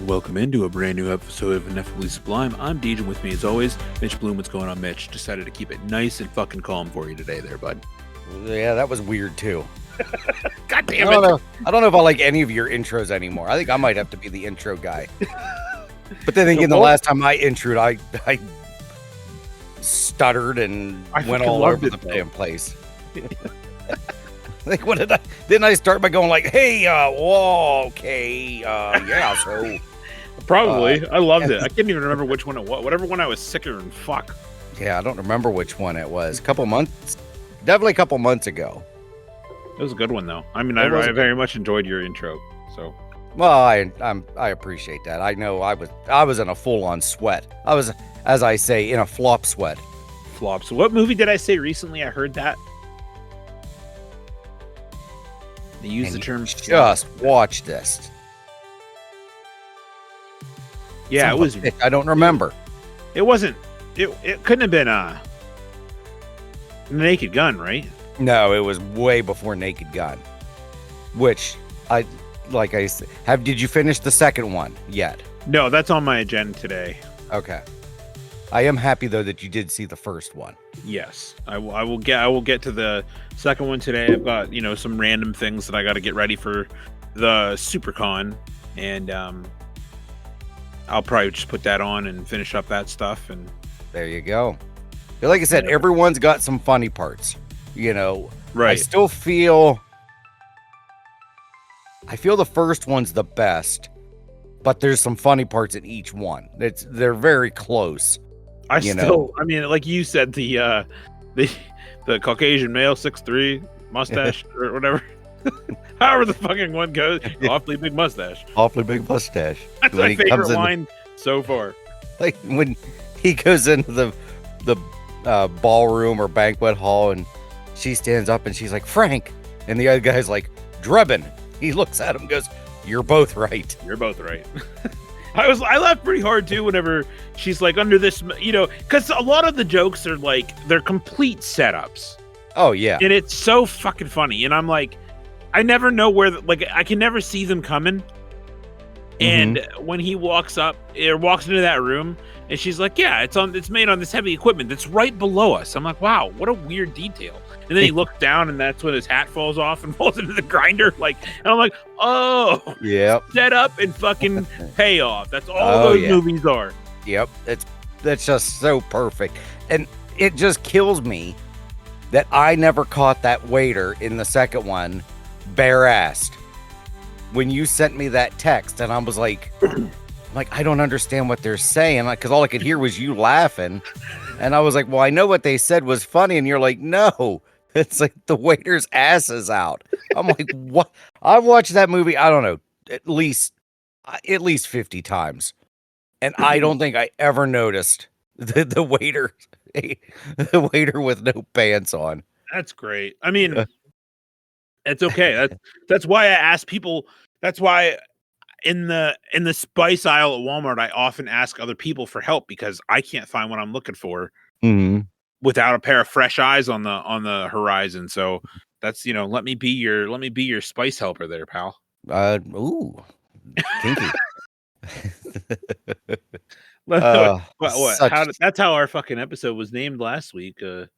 And welcome into a brand new episode of Ineffably Sublime. I'm DeeJ, with me as always, Mitch Bloom. What's going on, Mitch? Decided to keep it nice and fucking calm for you today there, bud. Yeah, that was weird too. God damn it. I don't know if I like any of your intros anymore. I think I might have to be the intro guy. But then again, the last time I introed, I stuttered and went all over the damn place. Like, what didn't I start by going like, hey, whoa, okay, yeah, so. Probably. I loved it. I can't even remember which one it was. Whatever one I was sicker and fuck. Yeah, I don't remember which one it was. Definitely a couple months ago. It was a good one, though. I mean, I very much enjoyed your intro, so. Well, I appreciate that. I know I was in a full-on sweat. I was, as I say, in a flop sweat. Flop. So what movie did I say recently? I heard that. They use the term. Just watch this. Yeah, it was. I don't remember. It wasn't. It couldn't have been Naked Gun, right? No, it was way before Naked Gun. Which did you finish the second one yet? No, that's on my agenda today. Okay. I am happy though that you did see the first one. Yes, I will get to the second one today. I've got some random things that I got to get ready for the SuperCon, and I'll probably just put that on and finish up that stuff. And there you go. But like I said, everyone's got some funny parts. Right. I still feel the first one's the best, but there's some funny parts in each one. They're very close. I mean, like you said, the Caucasian male, 6'3", mustache or whatever. However the fucking one goes, awfully big mustache. Awfully big mustache. That's my favorite line so far. Like when he goes into the ballroom or banquet hall and she stands up and she's like, Frank. And the other guy's like, Drebin. He looks at him and goes, you're both right. You're both right. I laughed pretty hard too whenever she's like under this, because a lot of the jokes are like, they're complete setups. Oh, yeah. And it's so fucking funny. And I'm like, I never know where, I can never see them coming. And when he walks into that room and she's like, yeah, it's made on this heavy equipment that's right below us. I'm like, wow, what a weird detail. And then he looks down and that's when his hat falls off and falls into the grinder. And I'm like, oh, yeah, set up and fucking payoff. That's all those movies are. Yep. That's just so perfect. And it just kills me that I never caught that waiter in the second one bare-assed. When you sent me that text and I was like, I don't understand what they're saying, because all I could hear was you laughing. And I was like, well, I know what they said was funny. And you're like, no, it's like the waiter's ass is out. I'm like, what? I've watched that movie, I don't know, at least 50 times. And I don't think I ever noticed the waiter with no pants on. That's great. I mean, it's okay. That's why I ask people. That's why in the spice aisle at Walmart, I often ask other people for help because I can't find what I'm looking for without a pair of fresh eyes on the horizon. So that's let me be your spice helper there, pal. Ooh, kinky. What? That's how our fucking episode was named last week. Or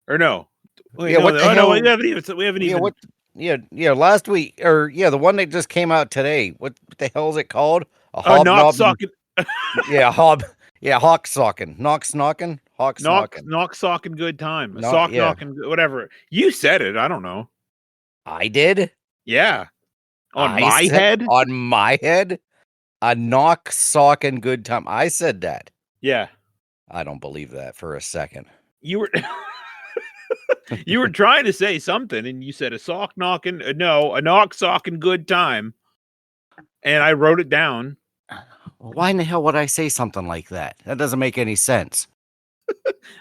no? Wait, yeah. What the hell? We haven't even. What? Yeah. Last week, or the one that just came out today. What the hell is it called? A hobnob. Hawk socking, knock snocking, hawk snocking, knock socking, good time, knocking, whatever. You said it. I don't know. I did. Yeah. On my head. A knock socking, good time. I said that. Yeah. I don't believe that for a second. You were. You were trying to say something, and you said a knock socking good time, and I wrote it down. Why in the hell would I say something like that? That doesn't make any sense.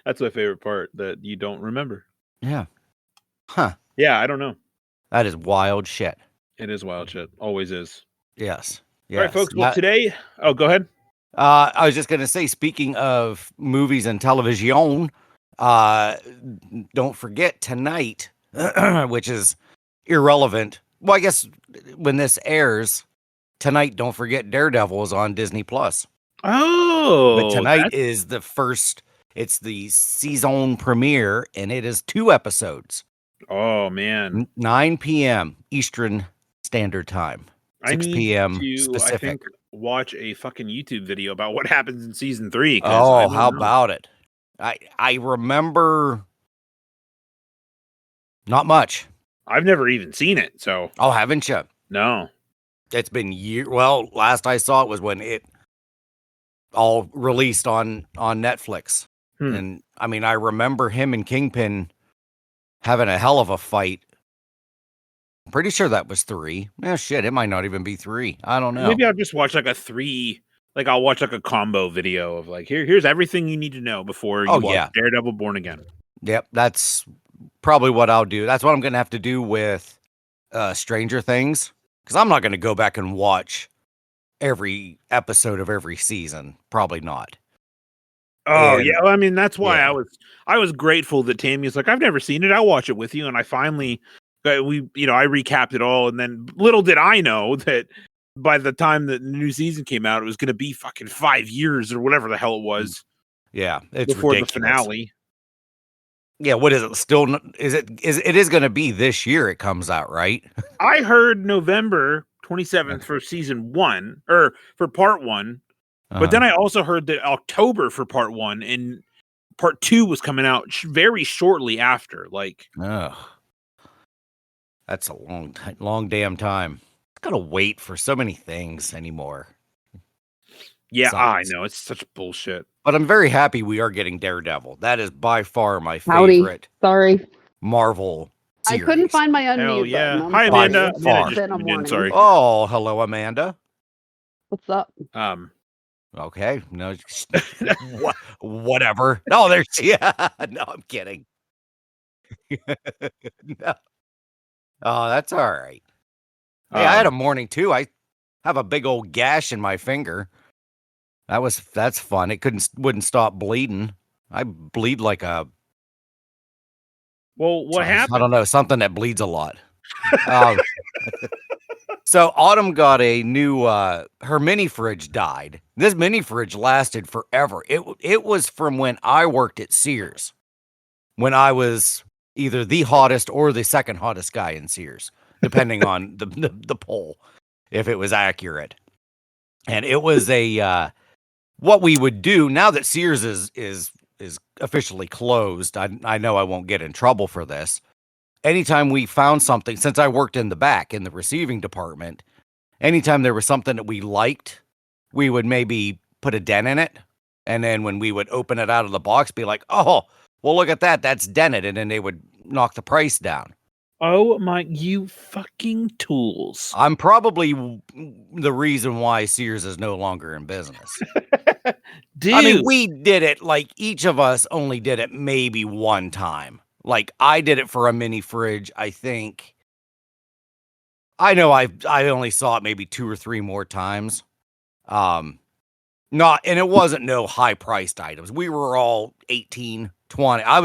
That's my favorite part that you don't remember. Yeah. Huh. Yeah, I don't know. That is wild shit. It is wild shit. Always is. Yes. All right, folks. Well, today. Oh, go ahead. I was just going to say, speaking of movies and television, don't forget tonight, which is irrelevant. Well, I guess when this airs, tonight, don't forget Daredevil is on Disney Plus. Oh, But tonight is the first. It's the season premiere, and it is 2 episodes. Oh man, 9 p.m. Eastern Standard Time. 6 p.m. I Pacific. think, watch a fucking YouTube video about what happens in season 3. Oh, how about it? I remember not much. I've never even seen it, so. Oh, haven't you? No. It's been years. Well, last I saw it was when it all released on Netflix. And I mean, I remember him and Kingpin having a hell of a fight. I'm pretty sure that was 3. Yeah, shit, it might not even be 3. I don't know. Maybe I'll just watch like a 3. Like I'll watch like a combo video of like, here's everything you need to know before you watch Daredevil Born Again. Yep, that's probably what I'll do. That's what I'm gonna have to do with Stranger Things, because I'm not gonna go back and watch every episode of every season. Probably not. Oh yeah, well, I mean that's why I was grateful that Tammy was like, I've never seen it. I'll watch it with you, and I finally I recapped it all, and then little did I know that by the time the new season came out, it was going to be fucking 5 years or whatever the hell it was. Yeah, it's before ridiculous. The finale. Yeah, what is it? Still, it is going to be this year? It comes out, right? I heard November 27th for season 1 or for part 1, but then I also heard that October for part 1 and part 2 was coming out very shortly after. Like, that's a long damn time. Gotta wait for so many things anymore. Yeah, I know, it's such bullshit. But I'm very happy we are getting Daredevil. That is by far my favorite. Sorry, Marvel series. I couldn't find my unmute button. Hi, Amanda. Sorry. Oh, hello, Amanda. What's up? Okay, no, whatever. No, there's no, I'm kidding. No. Oh, that's all right. Hey, I had a morning too. I have a big old gash in my finger. That's fun. It wouldn't stop bleeding. I bleed like a. Well, what happened? I don't know, something that bleeds a lot. So Autumn got a new. Her mini fridge died. This mini fridge lasted forever. It was from when I worked at Sears, when I was either the hottest or the second hottest guy in Sears, depending on the poll, if it was accurate. And it was a what we would do now that Sears is officially closed. I know I won't get in trouble for this. Anytime we found something, since I worked in the back in the receiving department, anytime there was something that we liked, we would maybe put a dent in it. And then when we would open it out of the box, be like, oh, well, look at that. That's dented. And then they would knock the price down. Oh my, you fucking tools. I'm probably the reason why Sears is no longer in business. Dude. I mean, we did it, like each of us only did it maybe one time. Like I did it for a mini fridge, I think. I know I only saw it maybe 2 or 3 more times. And it wasn't no high priced items. We were all 18, 20. I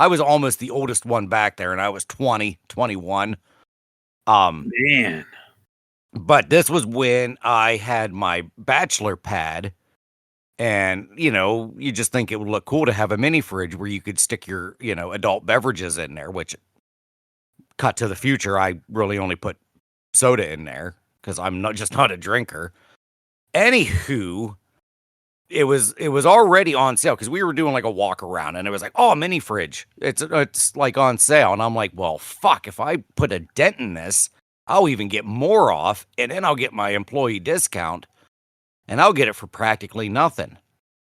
was almost the oldest one back there, and I was 20, 21. Man. But this was when I had my bachelor pad. And, you just think it would look cool to have a mini fridge where you could stick your, adult beverages in there, which cut to the future. I really only put soda in there because I'm not a drinker. Anywho, it was already on sale because we were doing like a walk around and it was like, oh, a mini fridge. It's like on sale. And I'm like, well, fuck, if I put a dent in this, I'll even get more off and then I'll get my employee discount. And I'll get it for practically nothing.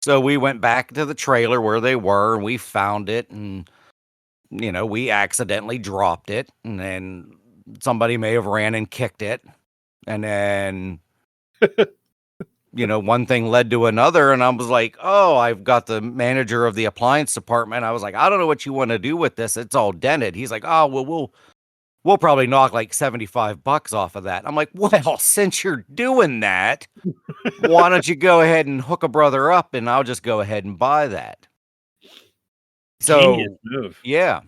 So we went back to the trailer where they were, and we found it, and, we accidentally dropped it, and then somebody may have ran and kicked it, and then, one thing led to another, and I was like, oh, I've got the manager of the appliance department. I was like, I don't know what you want to do with this. It's all dented. He's like, oh, well, we'll probably knock like $75 off of that. I'm like, well, since you're doing that, why don't you go ahead and hook a brother up and I'll just go ahead and buy that. So, yeah.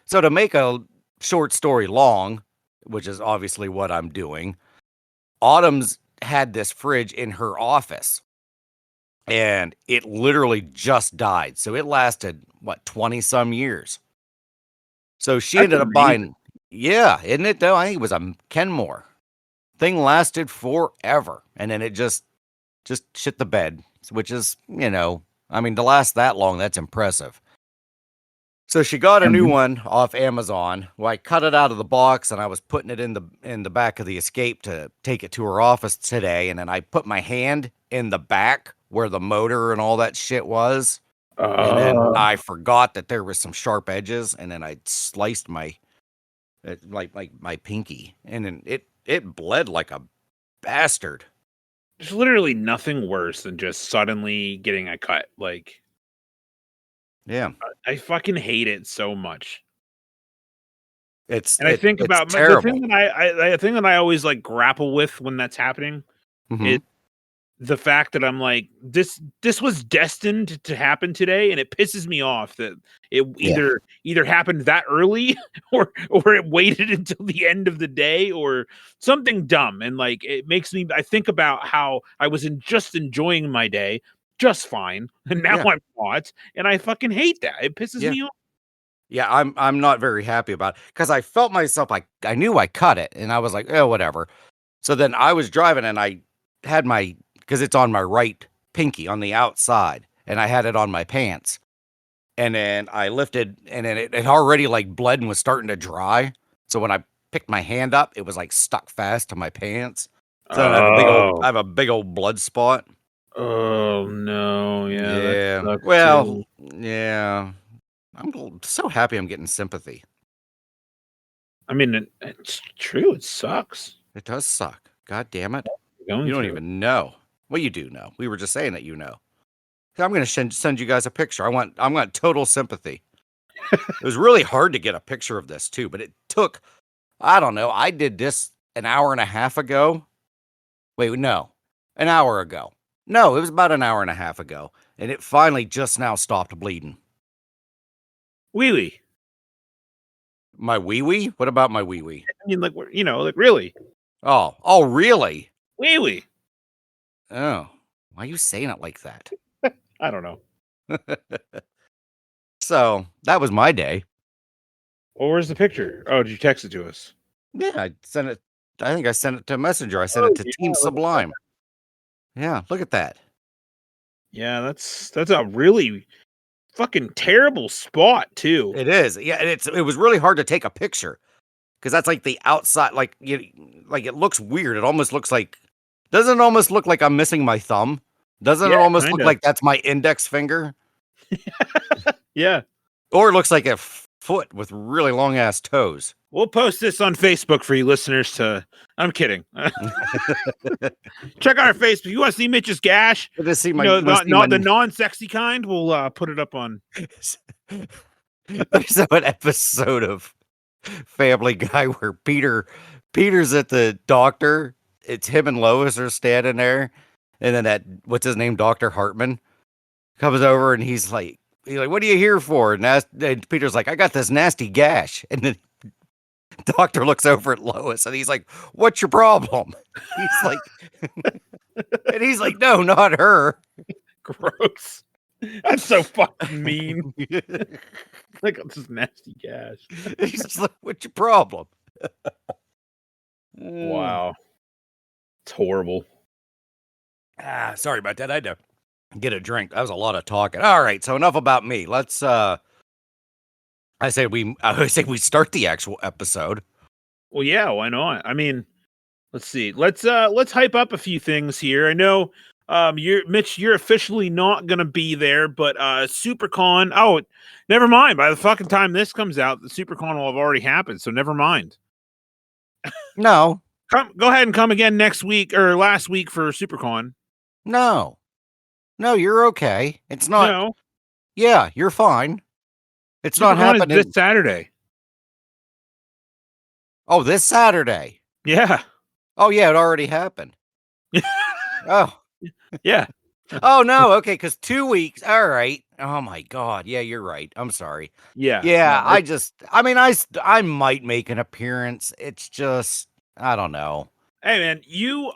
So to make a short story long, which is obviously what I'm doing, Autumn's had this fridge in her office, and it literally just died. So it lasted, what, 20 some years. So she That's ended up amazing. buying, yeah, isn't it though? I think it was a Kenmore. Thing lasted forever, and then it just shit the bed, which is, I mean, to last that long, that's impressive. So she got a new one off Amazon. Well, I cut it out of the box, and I was putting it in the back of the Escape to take it to her office today, and then I put my hand in the back where the motor and all that shit was, and then I forgot that there was some sharp edges, and then I sliced my my pinky, and then it bled like a bastard. There's literally nothing worse than just suddenly getting a cut. Like, Yeah, I fucking hate it so much. it's And I think about the terrible. thing that I thing that I always like grapple with when that's happening is the fact that I'm like, this was destined to happen today, and it pisses me off that it either happened that early or it waited until the end of the day or something dumb. And like, it makes me, I think about how I was just enjoying my day just fine, and now I'm not, and I fucking hate that. It pisses me off. Yeah, I'm not very happy about it because I felt myself, I knew I cut it, and I was like, oh, whatever. So then I was driving, and I had because it's on my right pinky on the outside, and I had it on my pants. And then I lifted, and then it already like bled and was starting to dry. So when I picked my hand up, it was like stuck fast to my pants. So I have a big old blood spot. Oh no, yeah. Yeah. Well, yeah. I'm so happy I'm getting sympathy. I mean, it's true. It sucks. It does suck. God damn it. You don't even know. Well, you do know. We were just saying that you know. I'm going to send you guys a picture. I want total sympathy. It was really hard to get a picture of this too, but it took, I don't know. I did this an hour and a half ago. Wait, no, an hour ago. No, it was about an hour and a half ago, and it finally just now stopped bleeding. Wee wee. My wee wee? What about my wee wee? I mean, like, like really. Oh, really? Wee wee. Oh, why are you saying it like that? I don't know. So that was my day. Well, where's the picture? Oh, did you text it to us? Yeah, I sent it. I think I sent it to Messenger. I sent it to Team Sublime. Yeah, look at that. Yeah, that's a really fucking terrible spot too. It is. Yeah, and it was really hard to take a picture because that's like the outside. Like it looks weird. It almost looks like. Doesn't it almost look like I'm missing my thumb? Doesn't it almost look like that's my index finger? Yeah. Or it looks like a foot with really long ass toes. We'll post this on Facebook for you listeners to. I'm kidding. Check out our Facebook. You want to see Mitch's gash? To see my, not the non-sexy kind. We'll put it up on. There's an episode of Family Guy where Peter's at the doctor. It's him and Lois are standing there, and then what's his name, Dr. Hartman, comes over and he's like, what are you here for? And Peter's like, I got this nasty gash. And then doctor looks over at Lois and he's like, what's your problem? He's like, no, not her. Gross. That's so fucking mean. Like, this nasty gash. He's just like, what's your problem? Wow. It's horrible. Sorry about that. I had to get a drink. That was a lot of talking. All right, so enough about me. Let's I say we start the actual episode. Well, yeah, why not? I mean, let's see. Let's hype up a few things here. I know Mitch, you're officially not gonna be there, but SuperCon, oh, never mind. By the fucking time this comes out, the SuperCon will have already happened, so never mind. No. Go ahead and come again next week or last week for SuperCon. No, you're okay. It's not. No. Yeah, you're fine. It's SuperCon not happening this Saturday. Oh, this Saturday. Yeah. Oh, yeah, it already happened. Oh, yeah. Oh no. Okay, because 2 weeks. All right. Oh my God. Yeah, you're right. I'm sorry. Yeah. Yeah. No, I might make an appearance. It's just. I don't know. Hey man,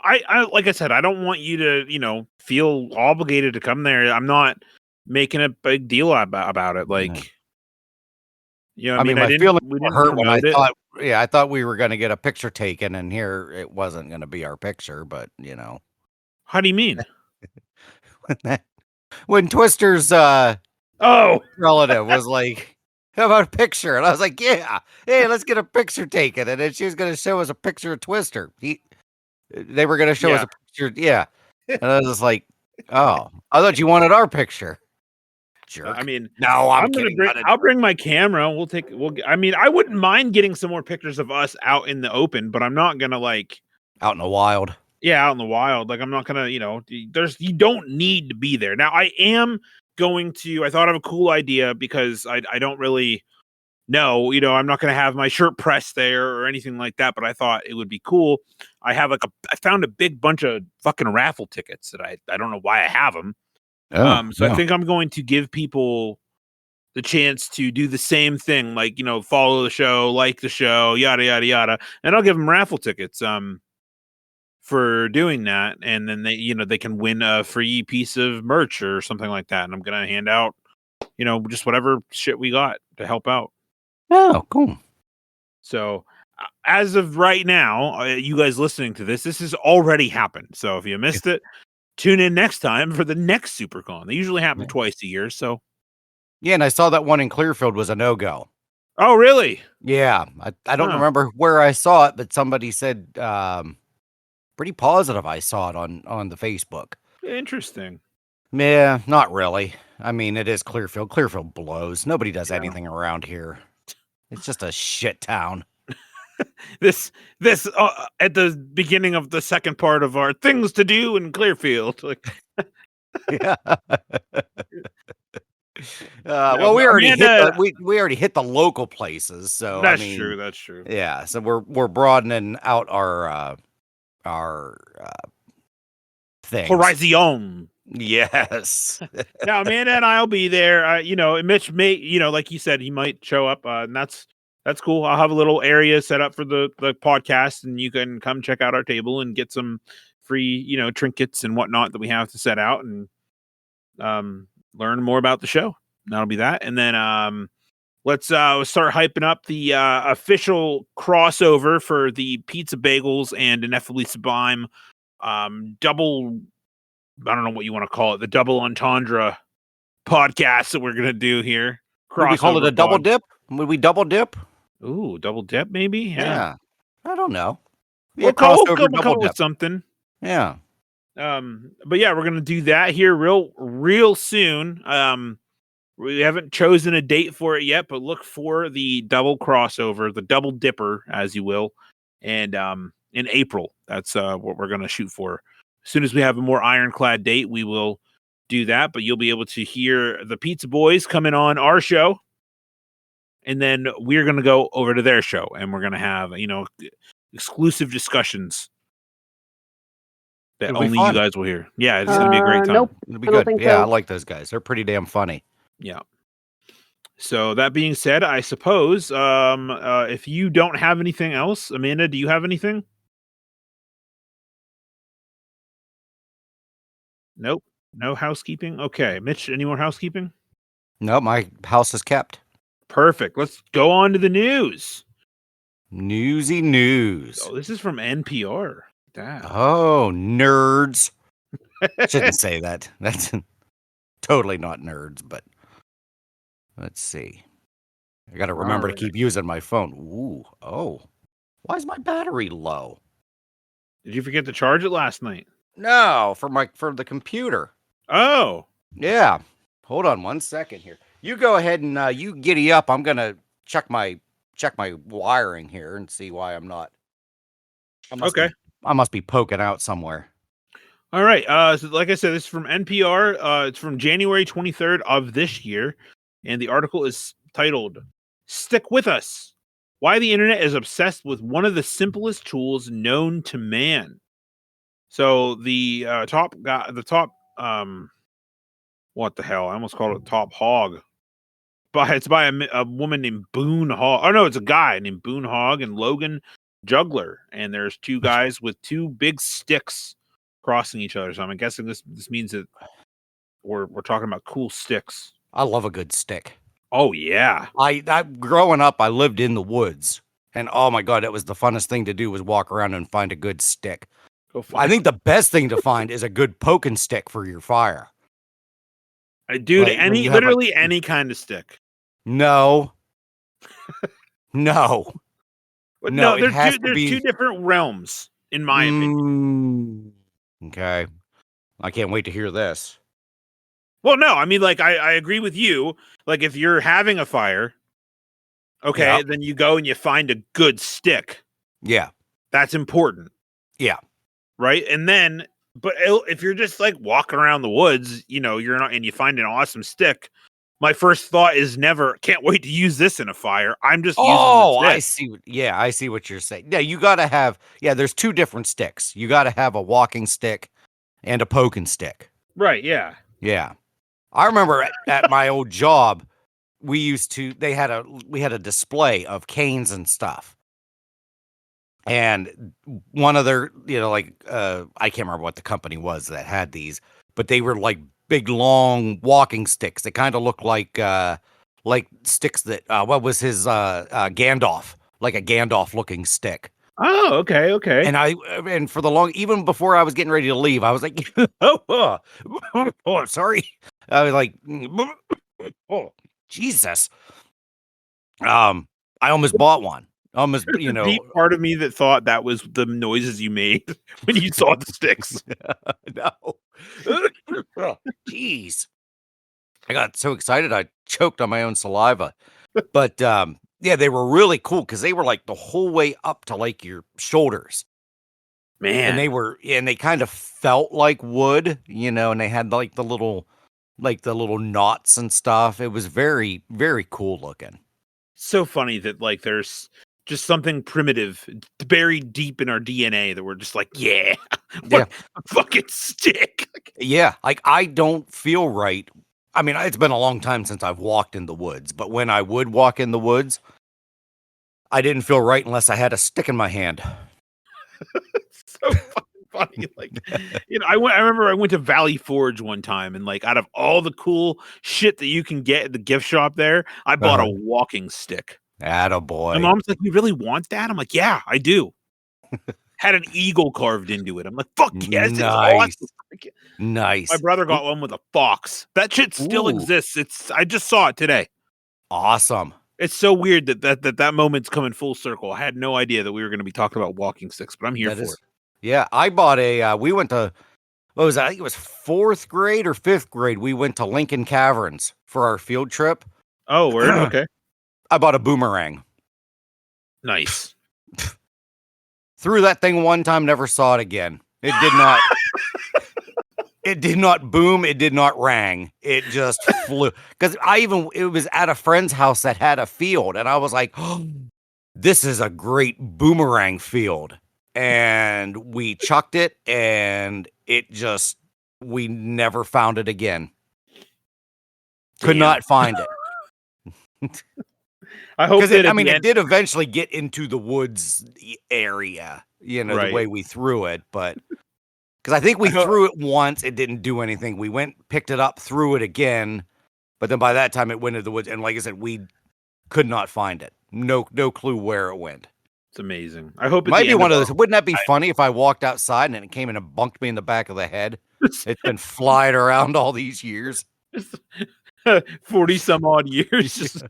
I like I said, I don't want you to, feel obligated to come there. I'm not making a big deal about it. Like, I mean, my we feelings were didn't hurt when I promote it. thought, I thought we were going to get a picture taken, and here it wasn't going to be our picture. But How do you mean? when Twister's Oh, relative was like, "How about a picture?" and I was like, "Yeah, hey, let's get a picture taken." And then she was going to show us a picture of Twister. They were going to show us yeah. a picture, yeah. And I was just like, "Oh, I thought you wanted our picture, jerk." I mean, No, I'm kidding. I'll bring my camera. I wouldn't mind getting some more pictures of us out in the open, but I'm not gonna out in the wild. Yeah, out in the wild. Like I'm not gonna, you don't need to be there. Now I am going to. I thought of a cool idea because I don't really know. I'm not gonna have my shirt pressed there or anything like that. But I thought it would be cool. I found a big bunch of fucking raffle tickets that I don't know why I have them. So I think I'm going to give people the chance to do the same thing, like follow the show, like the show, yada yada yada, and I'll give them raffle tickets. For doing that, and then they can win a free piece of merch or something like that. And I'm gonna hand out, just whatever shit we got to help out. Oh, cool. So as of right now, you guys listening to this has already happened. So if you missed it, tune in next time for the next SuperCon. They usually happen twice a year. So yeah, and I saw that one in Clearfield was a no-go. Oh, really? Yeah, I don't remember where I saw it, but somebody said pretty positive I saw it on the Facebook. Interesting. Yeah, not really. I mean, it is Clearfield. Clearfield blows. Nobody does anything around here. It's just a shit town. This at the beginning of the second part of our things to do in Clearfield. Like, yeah. Well, we already hit the local places, so that's true. That's true. Yeah, so we're broadening out our things. Horizon. Yes. Now, Amanda and I'll be there. Mitch may, like you said, he might show up, and that's cool. I'll have a little area set up for the podcast, and you can come check out our table and get some free, trinkets and whatnot that we have to set out, and learn more about the show. That'll be that, and then let's start hyping up the official crossover for the Pizza Bagels and Ineffably Sublime double. I don't know what you want to call it. The double entendre podcast that we're gonna do here. Would we call it a double dip? Would we double dip? Ooh, double dip, maybe. Yeah. I don't know. We'll come up with something. Yeah. But yeah, we're gonna do that here real soon. We haven't chosen a date for it yet, but look for the double crossover, the double dipper, as you will, and in April. That's what we're gonna shoot for. As soon as we have a more ironclad date, we will do that. But you'll be able to hear the Pizza Boys coming on our show, and then we're gonna go over to their show, and we're gonna have exclusive discussions that only you guys will hear. Yeah, it's gonna be a great time. Nope, it'll be good. Yeah, I like those guys. They're pretty damn funny. Yeah. So that being said, I suppose if you don't have anything else, Amanda, do you have anything? Nope. No housekeeping. Okay, Mitch, any more housekeeping? No, my house is kept. Perfect. Let's go on to the news. Newsy news. Oh, this is from NPR. Damn. Oh, nerds. Shouldn't say that. That's totally not nerds, but let's see. I got to remember to keep using my phone. Ooh. Oh. Why is my battery low? Did you forget to charge it last night? No, for the computer. Oh. Yeah. Hold on 1 second here. You go ahead and you giddy up. I'm going to check my wiring here and see why I'm not. I must be poking out somewhere. All right. So like I said, this is from NPR. It's from January 23rd of this year. And the article is titled, "Stick With Us. Why the Internet is Obsessed with One of the Simplest Tools Known to Man." So the top, what the hell? I almost called it Top Hog. But it's by a woman named Boone Hogg. Oh, no, it's a guy named Boone Hogg and Logan juggler, and there's two guys with two big sticks crossing each other. So I'm guessing this means that we're talking about cool sticks. I love a good stick. Oh yeah. I growing up, I lived in the woods, and oh my god, it was the funnest thing to do was walk around and find a good stick. I think the best thing to find is a good poking stick for your fire. Dude, like, literally any kind of stick. No. No. But no, there's two different realms, in my opinion. Okay. I can't wait to hear this. Well, no, I mean, like, I agree with you. Like, if you're having a fire, okay, then you go and you find a good stick. Yeah. That's important. Yeah. Right? And then, but if you're just, like, walking around the woods, you know, you're not, and you find an awesome stick, my first thought is never, can't wait to use this in a fire. I'm just using the stick. I see. Yeah, I see what you're saying. Yeah, you got to have, there's two different sticks. You got to have a walking stick and a poking stick. Right, yeah. Yeah. I remember at my old job, we had a display of canes and stuff. And one of their, I can't remember what the company was that had these, but they were like big, long walking sticks. They kind of look like sticks that, what was his, Gandalf, like a Gandalf looking stick. Oh, okay. And for even before I was getting ready to leave, I was like, oh, sorry. I was like, oh, Jesus. I almost bought one. Almost, deep part of me that thought that was the noises you made when you saw the sticks. No. Jeez. I got so excited I choked on my own saliva. But yeah, they were really cool because they were like the whole way up to like your shoulders. Man. And they kind of felt like wood, and they had like the little knots and stuff. It was very, very cool looking. So funny that like there's just something primitive buried deep in our DNA that we're just like, yeah. A fucking stick. Yeah, like I don't feel right. I mean, it's been a long time since I've walked in the woods, but when I would walk in the woods, I didn't feel right unless I had a stick in my hand. So fucking funny. Like, I remember I went to Valley Forge one time, and like out of all the cool shit that you can get at the gift shop there, I bought a walking stick. Attaboy. My mom's like, "You really want that?" I'm like, "Yeah, I do." Had an eagle carved into it. I'm like, "Fuck yes, it's awesome." Nice. My brother got one with a fox. That shit still exists. I just saw it today. Awesome. It's so weird that moment's coming full circle. I had no idea that we were going to be talking about walking sticks, but I'm here for it. Yeah, I bought we went to, what was that? I think it was 4th grade or 5th grade. We went to Lincoln Caverns for our field trip. Oh, word? Okay. I bought a boomerang. Nice. Threw that thing one time, never saw it again. It did not. It did not boom. It did not rang. It just flew. Because it was at a friend's house that had a field. And I was like, oh, this is a great boomerang field. And we chucked it and we never found it again. Could not find it. I hope that it did eventually get into the woods area, the way we threw it, but because I think we threw it once, it didn't do anything. We went, picked it up, threw it again, but then by that time it went into the woods, and like I said, we could not find it. No clue where it went. It's amazing. I hope it might be one of those. Wouldn't that be funny if I walked outside and it came and bunked me in the back of the head? It's been flying around all these years. 40 some odd years.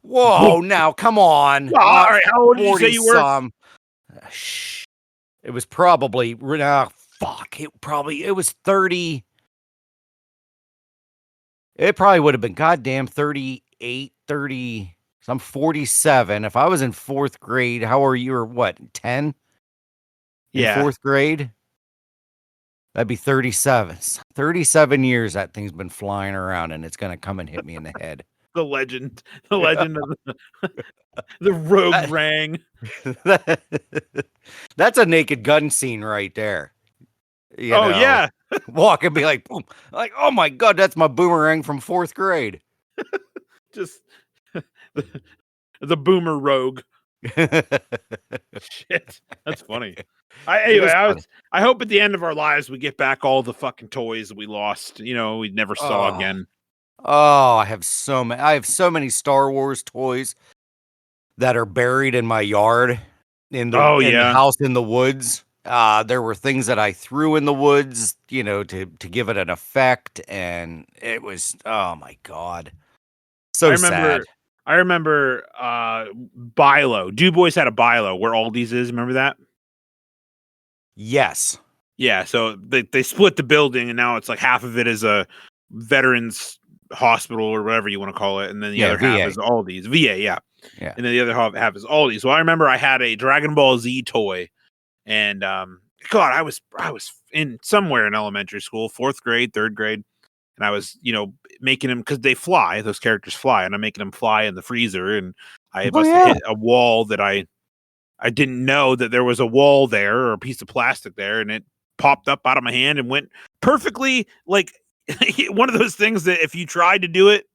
Whoa, now come on. Well, all right, how old did you say you were? It was probably it was 30. It probably would have been goddamn 38, 30. So I'm 47. If I was in 4th grade, how are you? Or what, 10? Yeah. 4th grade? That'd be 37. 37 years that thing's been flying around, and it's going to come and hit me in the head. The legend of the rogue rang. That's a Naked Gun scene right there. Yeah. Walk and be like, boom. Like, oh my God, that's my boomerang from 4th grade. Just the boomer rogue. Shit, that's funny. I hope at the end of our lives we get back all the fucking toys that we lost. We never saw again. Oh, I have so many Star Wars toys that are buried in my yard in the house in the woods. There were things that I threw in the woods, to give it an effect, and it was, oh my God, so sad. I remember Bilo. Du Bois had a Bilo where Aldi's is. Remember that? Yes. Yeah. So they split the building, and now it's like half of it is a veterans hospital or whatever you want to call it, and then the other half is Aldi's. VA, yeah. And then the other half is Aldi's. So I remember I had a Dragon Ball Z toy, and God, I was in somewhere in elementary school, 4th grade, 3rd grade. And I was, making them because they fly. Those characters fly, and I'm making them fly in the freezer. And I must have hit a wall that I didn't know that there was a wall there or a piece of plastic there, and it popped up out of my hand and went perfectly like one of those things that if you tried to do it,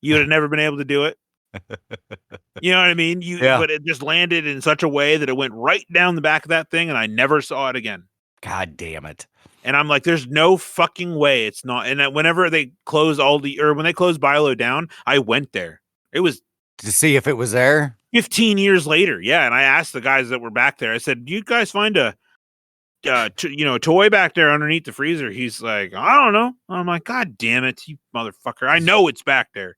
you would have never been able to do it. You know what I mean? But it just landed in such a way that it went right down the back of that thing, and I never saw it again. God damn it. And I'm like, there's no fucking way it's not. And whenever they close when they close Bilo down, I went there. It was to see if it was there 15 years later. Yeah. And I asked the guys that were back there, I said, do you guys find a toy back there underneath the freezer? He's like, I don't know. I'm like, God damn it, you motherfucker. I know it's back there.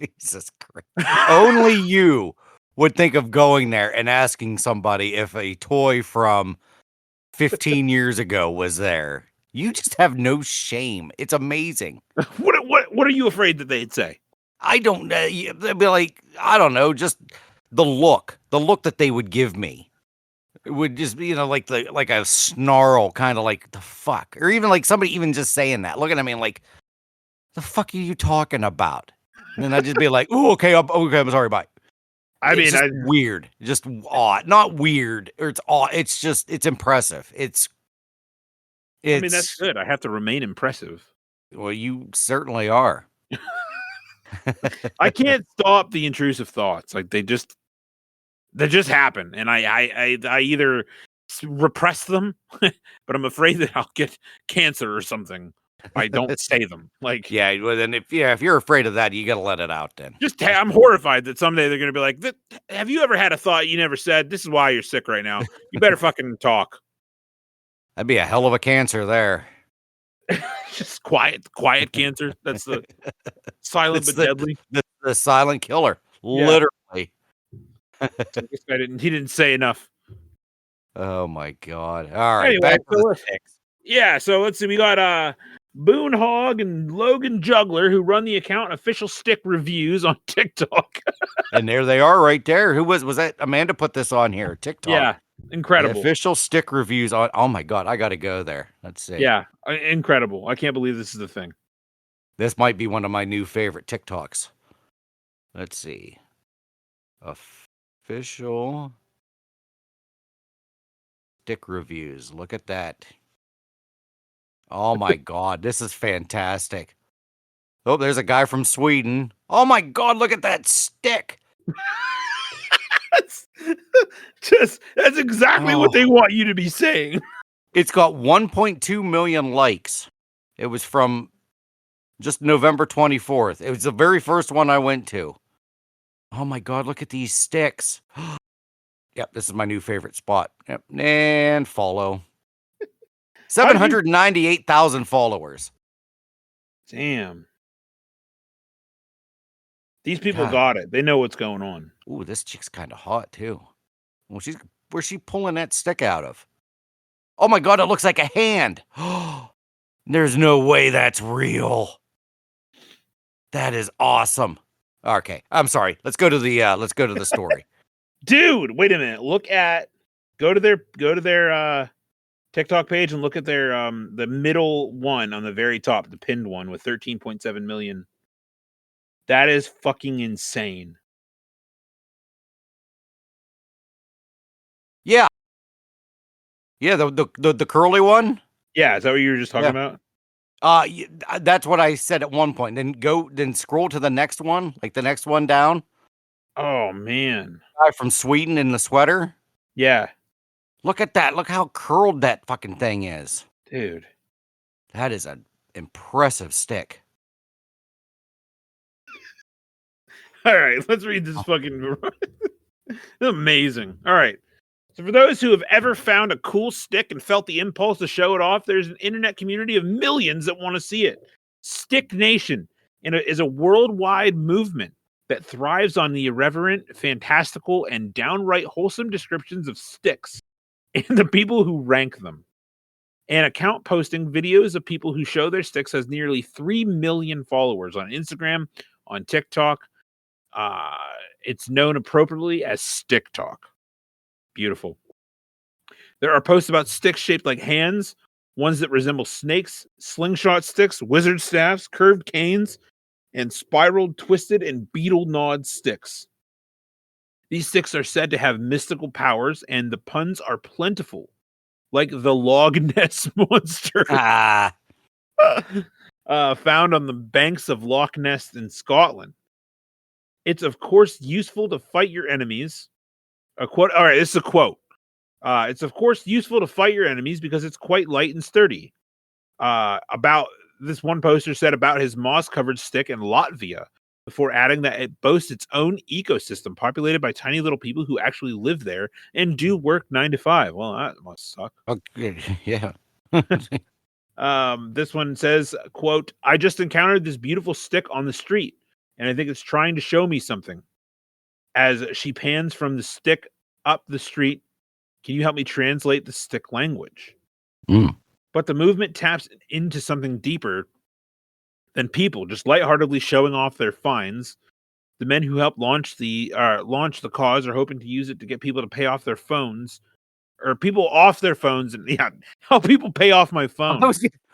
Jesus Christ. Only you would think of going there and asking somebody if a toy from 15 years ago was there. You just have no shame. It's amazing. What are you afraid that they'd say? I don't know. They'd be like, I don't know, just the look that they would give me. It would just be, like a snarl, kind of like the fuck, or even like somebody even just saying that, looking at me like, the fuck are you talking about? And then I'd just be like, oh, okay, I'm sorry, bye. It's weird, just odd, not weird, or it's odd. It's just, it's impressive. I mean, that's good. I have to remain impressive. Well, you certainly are. I can't stop the intrusive thoughts. Like they just happen, and I either repress them, but I'm afraid that I'll get cancer or something if I don't say them. Like, yeah, well, then if you're afraid of that, you got to let it out. Then I'm horrified that someday they're going to be like, "Have you ever had a thought you never said? This is why you're sick right now. You better fucking talk." That'd be a hell of a cancer there. Just quiet cancer. That's the silent but deadly. The silent killer, literally. I guess he didn't say enough. Oh my God! All right, anyway, back to the sticks. Yeah, so let's see. We got Boone Hogg and Logan Juggler, who run the account Official Stick Reviews on TikTok. And there they are, right there. Who was that? Amanda put this on here. TikTok. Yeah. Incredible. The Official Stick Reviews on. Oh my God, I got to go there. Let's see. Yeah, incredible. I can't believe this is the thing. This might be one of my new favorite TikToks. Let's see. Official Stick Reviews. Look at that. Oh my God, this is fantastic. Oh, there's a guy from Sweden. Oh my God, look at that stick. That's exactly what they want you to be saying. It's got 1.2 million likes. It was from just November 24th. It was the very first one I went to. Oh my God, look at these sticks. Yep, this is my new favorite spot. Yep, and follow. 798,000 followers. Damn. These people got it. They know what's going on. Ooh, this chick's kind of hot too. Well, where's she pulling that stick out of? Oh my God, it looks like a hand. There's no way that's real. That is awesome. Okay, I'm sorry. Let's go to the story. Dude, wait a minute. Go to their TikTok page and look at their the middle one on the very top, the pinned one with 13.7 million. That is fucking insane. Yeah. Yeah, the curly one? Yeah, is that what you were just talking about? That's what I said at one point. Then scroll to the next one, like the next one down. Oh man. Guy from Sweden in the sweater. Yeah. Look at that. Look how curled that fucking thing is. Dude. That is an impressive stick. All right, let's read this fucking amazing. All right. So for those who have ever found a cool stick and felt the impulse to show it off, there's an internet community of millions that want to see it. Stick Nation is a worldwide movement that thrives on the irreverent, fantastical, and downright wholesome descriptions of sticks and the people who rank them. An account posting videos of people who show their sticks has nearly 3 million followers on Instagram, on TikTok. It's known appropriately as Stick Talk. Beautiful. There are posts about sticks shaped like hands, ones that resemble snakes, slingshot sticks, wizard staffs, curved canes, and spiraled, twisted, and beetle-gnawed sticks. These sticks are said to have mystical powers, and the puns are plentiful, like the Loch Ness Monster found on the banks of Loch Ness in Scotland. It's, of course, useful to fight your enemies. A quote. All right, this is a quote. It's, of course, useful to fight your enemies because it's quite light and sturdy. About this one poster said about his moss-covered stick in Latvia, before adding that it boasts its own ecosystem populated by tiny little people who actually live there and do work 9 to 5. Well, that must suck. Okay, yeah. This one says, quote, I just encountered this beautiful stick on the street, and I think it's trying to show me something. As she pans from the stick up the street, can you help me translate the stick language? But the movement taps into something deeper than people, just lightheartedly showing off their finds. The men who helped launch the cause are hoping to use it to get people to pay off their phones, or people off their phones, and help people pay off my phone.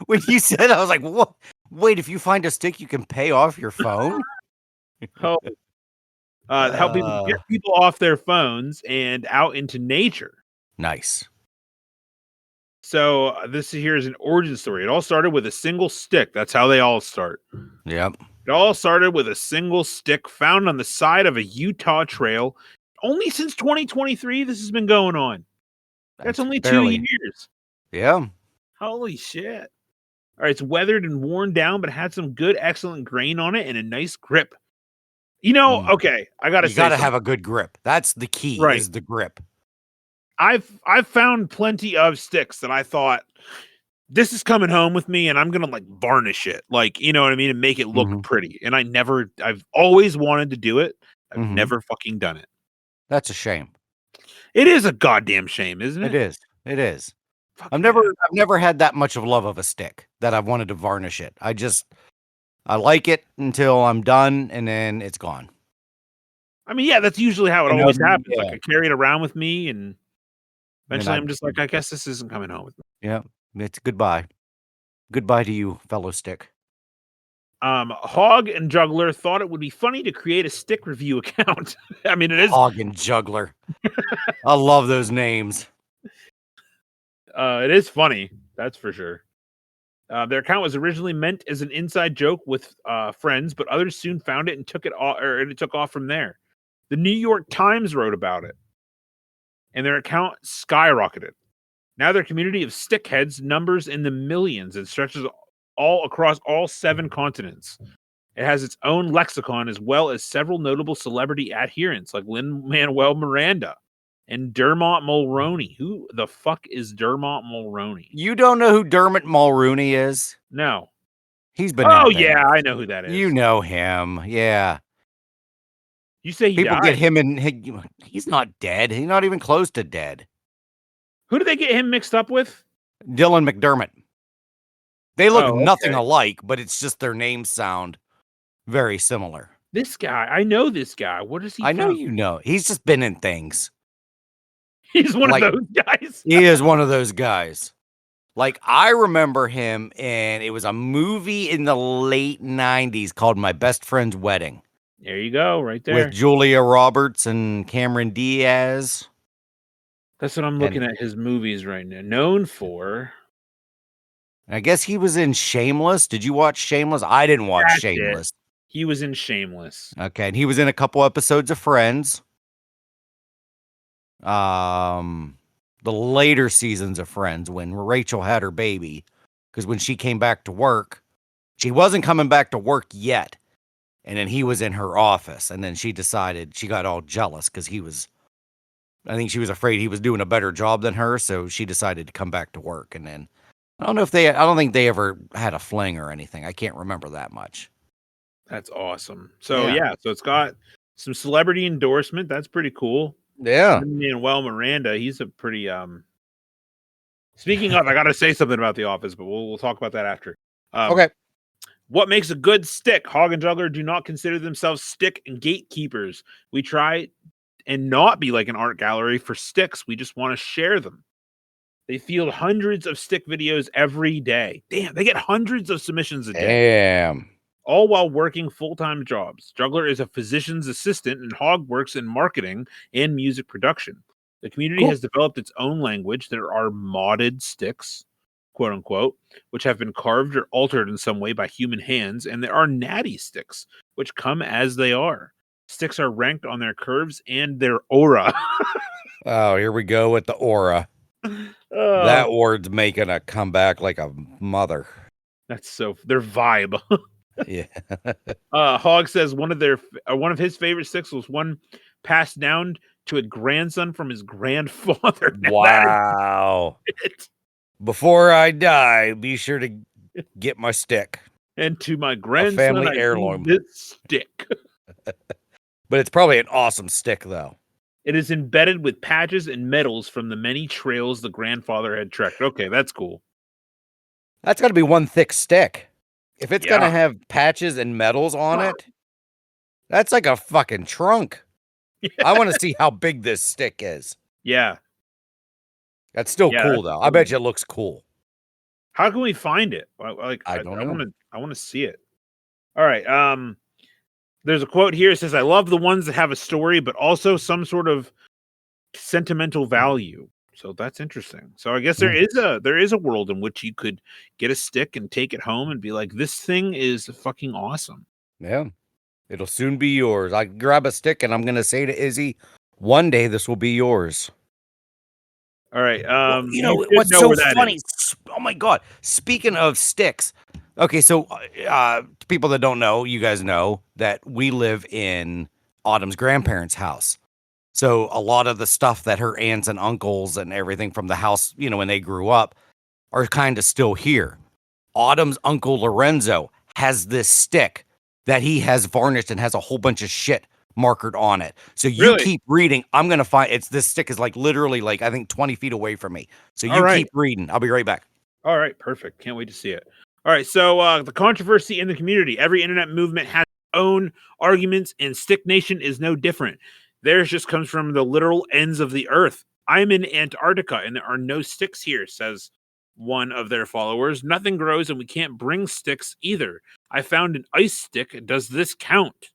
When you said, I was like, what? Wait, if you find a stick, you can pay off your phone? Help people get people off their phones and out into nature. Nice. So this here is an origin story. It all started with a single stick. That's how they all start. Yep. It all started with a single stick found on the side of a Utah trail. Only since 2023, this has been going on. That's only barely 2 years. Yeah. Holy shit. All right, it's weathered and worn down, but had some good, excellent grain on it and a nice grip. Okay, I gotta say, you gotta have a good grip. That's the key. Right. Is the grip. I've found plenty of sticks that I thought, this is coming home with me, and I'm gonna like varnish it, like, you know what I mean, and make it look pretty. And I've always wanted to do it. I've never fucking done it. That's a shame. It is a goddamn shame, isn't it? It is. I've never had that much of love of a stick that I've wanted to varnish it. I like it until I'm done, and then it's gone. I mean, yeah, that's usually how it always happens. Yeah. Like, I carry it around with me, and eventually I'm just like, I guess this isn't coming home with me. Yeah, it's goodbye. Goodbye to you, fellow stick. Hog and Juggler thought it would be funny to create a stick review account. I mean, it is Hog and Juggler. I love those names. It is funny, that's for sure. Their account was originally meant as an inside joke with friends, but others soon found it and took it off, and it took off from there. The New York Times wrote about it, and their account skyrocketed. Now their community of stickheads numbers in the millions and stretches all across all 7 continents. It has its own lexicon, as well as several notable celebrity adherents like Lin-Manuel Miranda and Dermot Mulroney. Who the fuck is Dermot Mulroney? You don't know who Dermot Mulroney is? No. He's been. Oh, yeah, I know who that is. You know him. Yeah. You say he people died. Get him in. He's not dead. He's not even close to dead. Who do they get him mixed up with? Dylan McDermott. They look nothing alike, but it's just their names sound very similar. This guy, I know this guy. What is he? I know you know. He's just been in things. He's one of those guys. He is one of those guys. Like, I remember him, and it was a movie in the late 90s called My Best Friend's Wedding. There you go, right there. With Julia Roberts and Cameron Diaz. That's what I'm looking at his movies right now. Known for. I guess he was in Shameless. Did you watch Shameless? I didn't watch Shameless. He was in Shameless. Okay, and he was in a couple episodes of Friends. The later seasons of Friends when Rachel had her baby, because when she came back to work, she wasn't coming back to work yet, and then he was in her office, and then she decided she got all jealous because I think she was afraid he was doing a better job than her, so she decided to come back to work, and then I don't think they ever had a fling or anything. I can't remember that much. That's awesome. So so it's got some celebrity endorsement. That's pretty cool. Yeah. Manuel Miranda, he's a pretty Speaking of, I gotta say something about The Office, but we'll talk about that after. Okay. What makes a good stick? Hog and Juggler do not consider themselves stick and gatekeepers. We try and not be like an art gallery for sticks. We just want to share them. They field hundreds of stick videos every day. Damn, they get hundreds of submissions a day. Damn. All while working full-time jobs. Juggler is a physician's assistant, and Hog works in marketing and music production. The community has developed its own language. There are modded sticks, quote unquote, which have been carved or altered in some way by human hands, and there are natty sticks, which come as they are. Sticks are ranked on their curves and their aura. Oh, here we go with the aura. That word's making a comeback like a mother. That's so their vibe. Yeah. Hog says one of his favorite sticks was one passed down to a grandson from his grandfather. Wow. Before I die, be sure to get my stick. And to my grandson, family heirloom. This stick. But it's probably an awesome stick, though. It is embedded with patches and medals from the many trails the grandfather had trekked. Okay, that's cool. That's got to be one thick stick. If it's going to have patches and medals on it, that's like a fucking trunk. Yeah. I want to see how big this stick is. Yeah. That's still cool, though. Cool. I bet you it looks cool. How can we find it? Like, I don't know. I want to see it. All right. There's a quote here. It says, "I love the ones that have a story, but also some sort of sentimental value." So that's interesting. So I guess there is a world in which you could get a stick and take it home and be like, this thing is fucking awesome. Yeah. It'll soon be yours. I grab a stick and I'm going to say to Izzy, one day this will be yours. All right. Well, you know what's so funny? Oh my God. Speaking of sticks. Okay. So people that don't know, you guys know that we live in Autumn's grandparents' house. So a lot of the stuff that her aunts and uncles and everything from the house, you know, when they grew up are kind of still here. Autumn's uncle Lorenzo has this stick that he has varnished and has a whole bunch of shit markered on it. So you keep reading. I'm going to find this stick is like literally like, I think 20 feet away from me. So you keep reading. I'll be right back. All right. Perfect. Can't wait to see it. All right. So the controversy in the community, every internet movement has its own arguments and Stick Nation is no different. Theirs just comes from the literal ends of the earth. I'm in Antarctica and there are no sticks here, says one of their followers. Nothing grows and we can't bring sticks either. I found an ice stick. Does this count?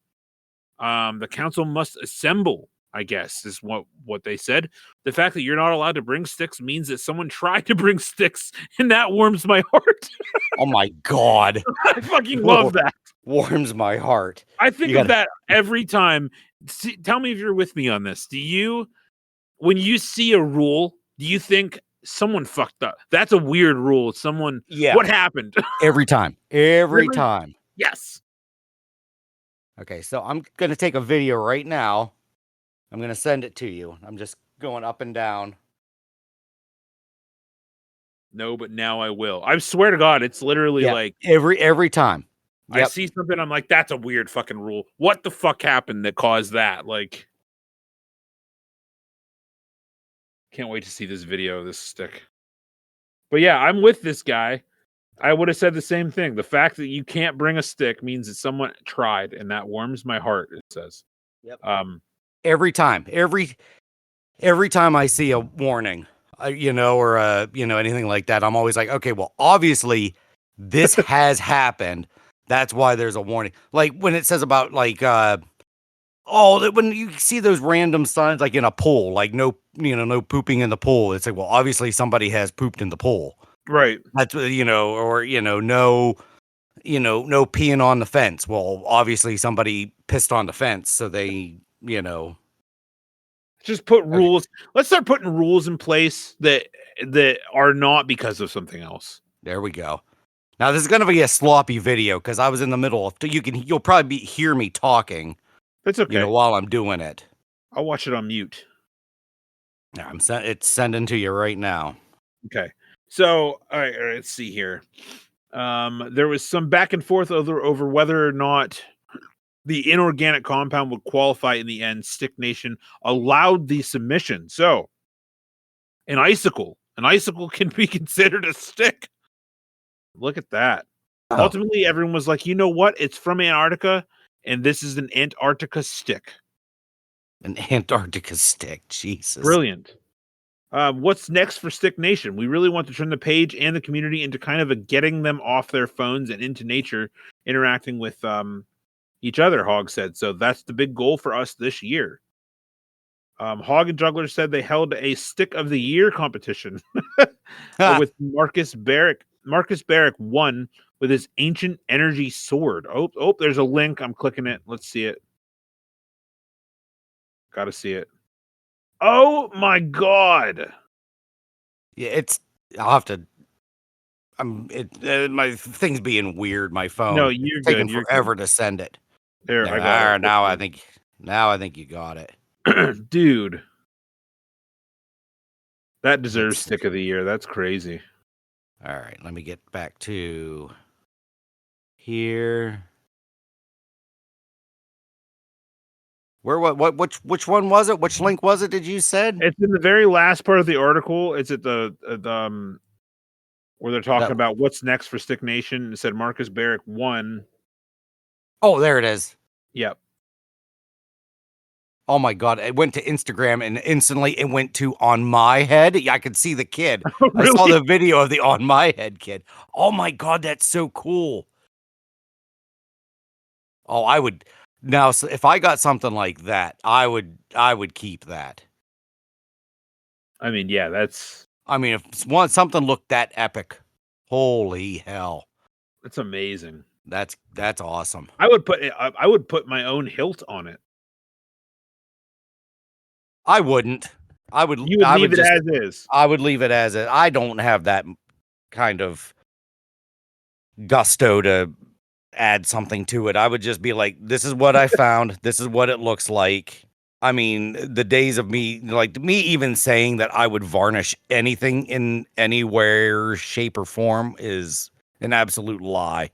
The council must assemble, I guess, is what they said. The fact that you're not allowed to bring sticks means that someone tried to bring sticks, and that warms my heart. Oh my God. I fucking love that. Warms my heart. I think of that every time. See, tell me if you're with me on this. When you see a rule, do you think someone fucked up? That's a weird rule. What happened? Every time. Every time. Yes. Okay, so I'm going to take a video right now. I'm going to send it to you. I'm just going up and down. No, but now I will. I swear to God, it's literally like every time. Yep. I see something, I'm like, that's a weird fucking rule. What the fuck happened that caused that? Like, can't wait to see this video of this stick. But yeah, I'm with this guy. I would have said the same thing. The fact that you can't bring a stick means that someone tried, and that warms my heart, it says. Yep. Every time I see a warning, or anything like that, I'm always like, okay, well, obviously this has happened. That's why there's a warning. Like when it says about like, when you see those random signs, like in a pool, like no pooping in the pool. It's like, well, obviously somebody has pooped in the pool. Right. That's, no, no peeing on the fence. Well, obviously somebody pissed on the fence, so they, Just put rules. Let's start putting rules in place that are not because of something else. There we go. Now this is going to be a sloppy video because I was in the middle of. You'll probably hear me talking. That's okay. While I'm doing it. I'll watch it on mute. Yeah, it's sending to you right now. Okay. So, all right, let's see here. There was some back and forth over whether or not the inorganic compound would qualify in the end. Stick Nation allowed the submission. So, an icicle can be considered a stick. Look at that. Oh. Ultimately, everyone was like, you know what? It's from Antarctica, and this is an Antarctica stick. An Antarctica stick. Jesus. Brilliant. What's next for Stick Nation? We really want to turn the page and the community into kind of a getting them off their phones and into nature, interacting with each other, Hog said. So that's the big goal for us this year. Hog and Juggler said they held a Stick of the Year competition with Marcus Barrick. Marcus Barrick won with his ancient energy sword. Oh, there's a link. I'm clicking it. Let's see it. Gotta see it. Oh my God. Yeah, I'll have to. My thing's being weird. My phone. No, you're it's taking good. forever to send it. There, I got it. Now I think you got it, dude. That deserves Stick of the Year. That's crazy. All right, let me get back to here. Where which one was it? Which link was it? Did you said? It's in the very last part of the article. It's at the where they're talking about what's next for Stick Nation. It said Marcus Barrick won. Oh, there it is. Yep. Oh my God! It went to Instagram and instantly it went to On My Head. I could see the kid. Oh, really? I saw the video of the On My Head kid. Oh my God, that's so cool. Oh, I would now. So if I got something like that, I would keep that. I mean, yeah, that's. I mean, if something looked that epic, holy hell, that's amazing. That's awesome. I would put my own hilt on it. I wouldn't. I would. You would leave it as is. I would leave it as is. I don't have that kind of gusto to add something to it. I would just be like, this is what I found. This is what it looks like. I mean, the days of me even saying that I would varnish anything in anywhere, shape, or form is an absolute lie.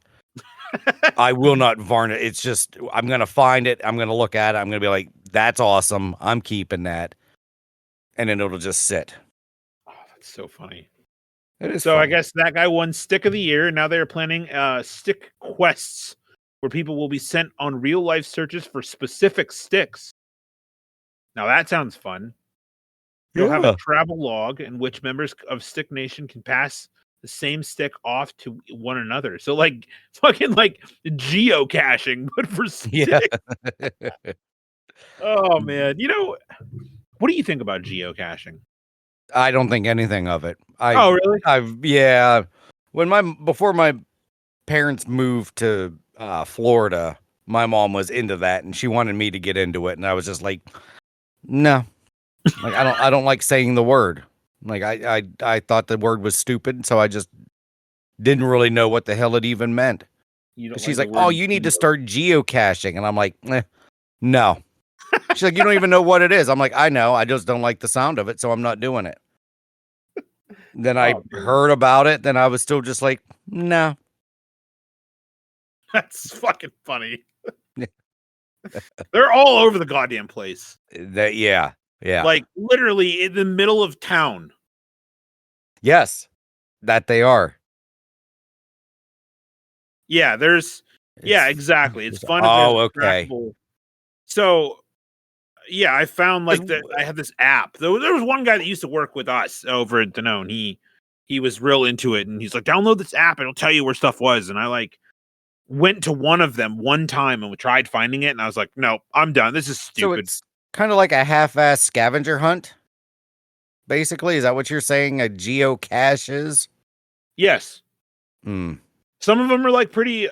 I will not varnish. It's just, I'm going to find it. I'm going to look at it. I'm going to be like, that's awesome. I'm keeping that. And then it'll just sit. Oh, that's so funny. It is so funny. I guess that guy won Stick of the Year. Now they're planning stick quests where people will be sent on real life searches for specific sticks. Now that sounds fun. You'll have a travel log in which members of Stick Nation can pass the same stick off to one another. So like fucking like geocaching, but for sticks. Yeah. Oh man. What do you think about geocaching? I don't think anything of it. Oh really? Before my parents moved to Florida, my mom was into that and she wanted me to get into it, and I was just like, no. Like I don't like saying the word. Like I thought the word was stupid, so I just didn't really know what the hell it even meant. She's like, "Oh, you need to start geocaching," and I'm like, no. She's like, "You don't even know what it is." I'm like, "I know. I just don't like the sound of it, so I'm not doing it." Then I heard about it. Then I was still just like, no. That's fucking funny. They're all over the goddamn place. Yeah. Like literally in the middle of town. Yes, that they are. Yeah, exactly. It's fun. Oh, okay. Trackable. So, yeah, I found I have this app. There was one guy that used to work with us over at Danone. He was real into it, and he's like, download this app, it'll tell you where stuff was. And I went to one of them one time and we tried finding it, and I was like, no, I'm done. This is stupid. So it's kind of like a half-ass scavenger hunt. Basically, is that what you're saying? A geocache is? Yes. Some of them are like pretty,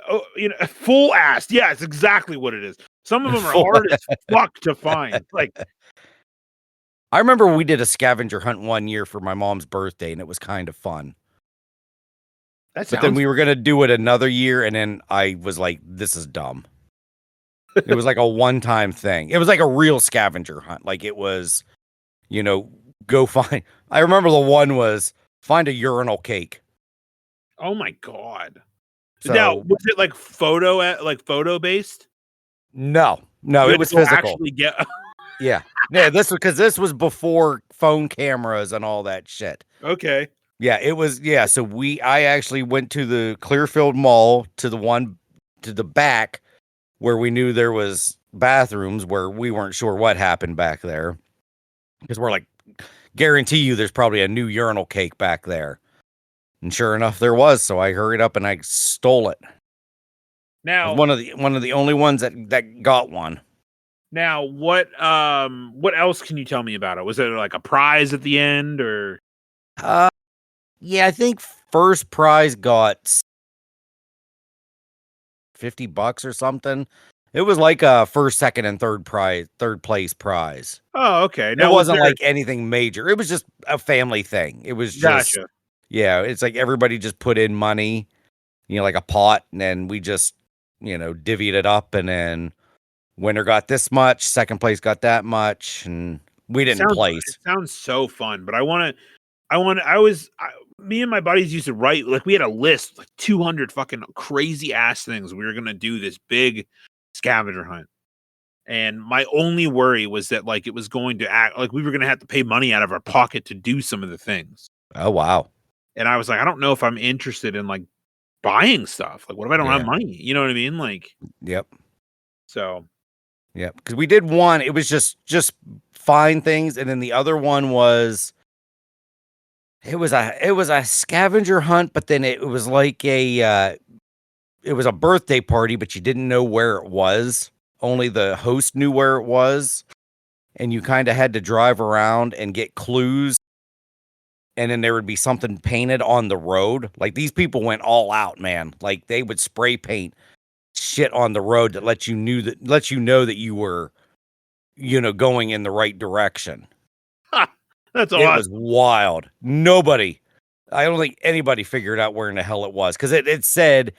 full assed. Yeah, it's exactly what it is. Some of them are hard as fuck to find. Like, I remember we did a scavenger hunt one year for my mom's birthday, and it was kind of fun. But then we were gonna do it another year, and then I was like, "This is dumb." It was like a one-time thing. It was like a real scavenger hunt. Like it was, go find. I remember the one was find a urinal cake. Oh my god! So, now, was it like photo based? No, it was physical. Actually get. Yeah, this was before phone cameras and all that shit. Okay. Yeah, it was. Yeah, so I actually went to the Clearfield Mall to the back where we knew there was bathrooms where we weren't sure what happened back there because we're like, guarantee you, there's probably a new urinal cake back there, and sure enough, there was. So I hurried up and I stole it. Now, one of the only ones that got one. Now, what else can you tell me about it? Was there like a prize at the end, or? Yeah, I think first prize got $50 or something. It was like a first, second, and third place prize. Oh, okay. Now, it wasn't like anything major. It was just a family thing. It was just, gotcha. Yeah, it's like everybody just put in money, like a pot, and then we just, divvied it up, and then winner got this much, second place got that much, and we didn't place. It sounds so fun, but me and my buddies used to write, like we had a list, like 200 fucking crazy ass things we were going to do this big scavenger hunt. And my only worry was that like it was going to act like we were going to have to pay money out of our pocket to do some of the things. Oh, wow. And I was like, I don't know if I'm interested in like buying stuff. Like, what if I don't have money? You know what I mean? Like, yep. So, yeah, because we did one. It was just find things, and then the other one was it was a scavenger hunt, but then it was like it was a birthday party, but you didn't know where it was. Only the host knew where it was, and you kind of had to drive around and get clues. And then there would be something painted on the road. Like these people went all out, man. Like they would spray paint shit on the road that lets you know that you were, going in the right direction. That's awesome. It was wild. I don't think anybody figured out where in the hell it was, because it said,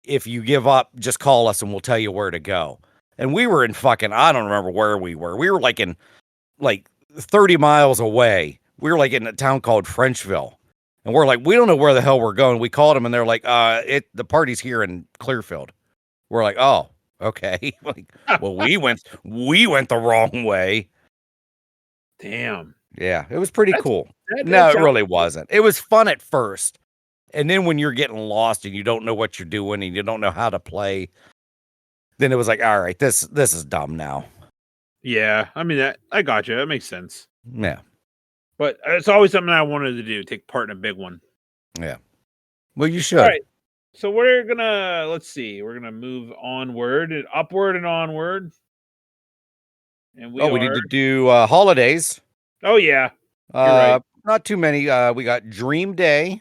if you give up, just call us and we'll tell you where to go. And we were in fucking, I don't remember where we were. We were like in 30 miles away. We were like in a town called Frenchville. And we're like, we don't know where the hell we're going. We called them and they're like, the party's here in Clearfield. We're like, oh, okay. Like, well, we went the wrong way. Damn. Yeah, it was pretty cool. No, it really wasn't. It was fun at first. And then when you're getting lost and you don't know what you're doing and you don't know how to play, then it was like, all right, this is dumb now. Yeah, I mean, I got you. That makes sense. Yeah. But it's always something I wanted to do, take part in a big one. Yeah. Well, you should. All right. So we're going to, let's see, we're going to move upward and onward. And we need to do holidays. Oh, yeah. You're right. Not too many. We got Dream Day,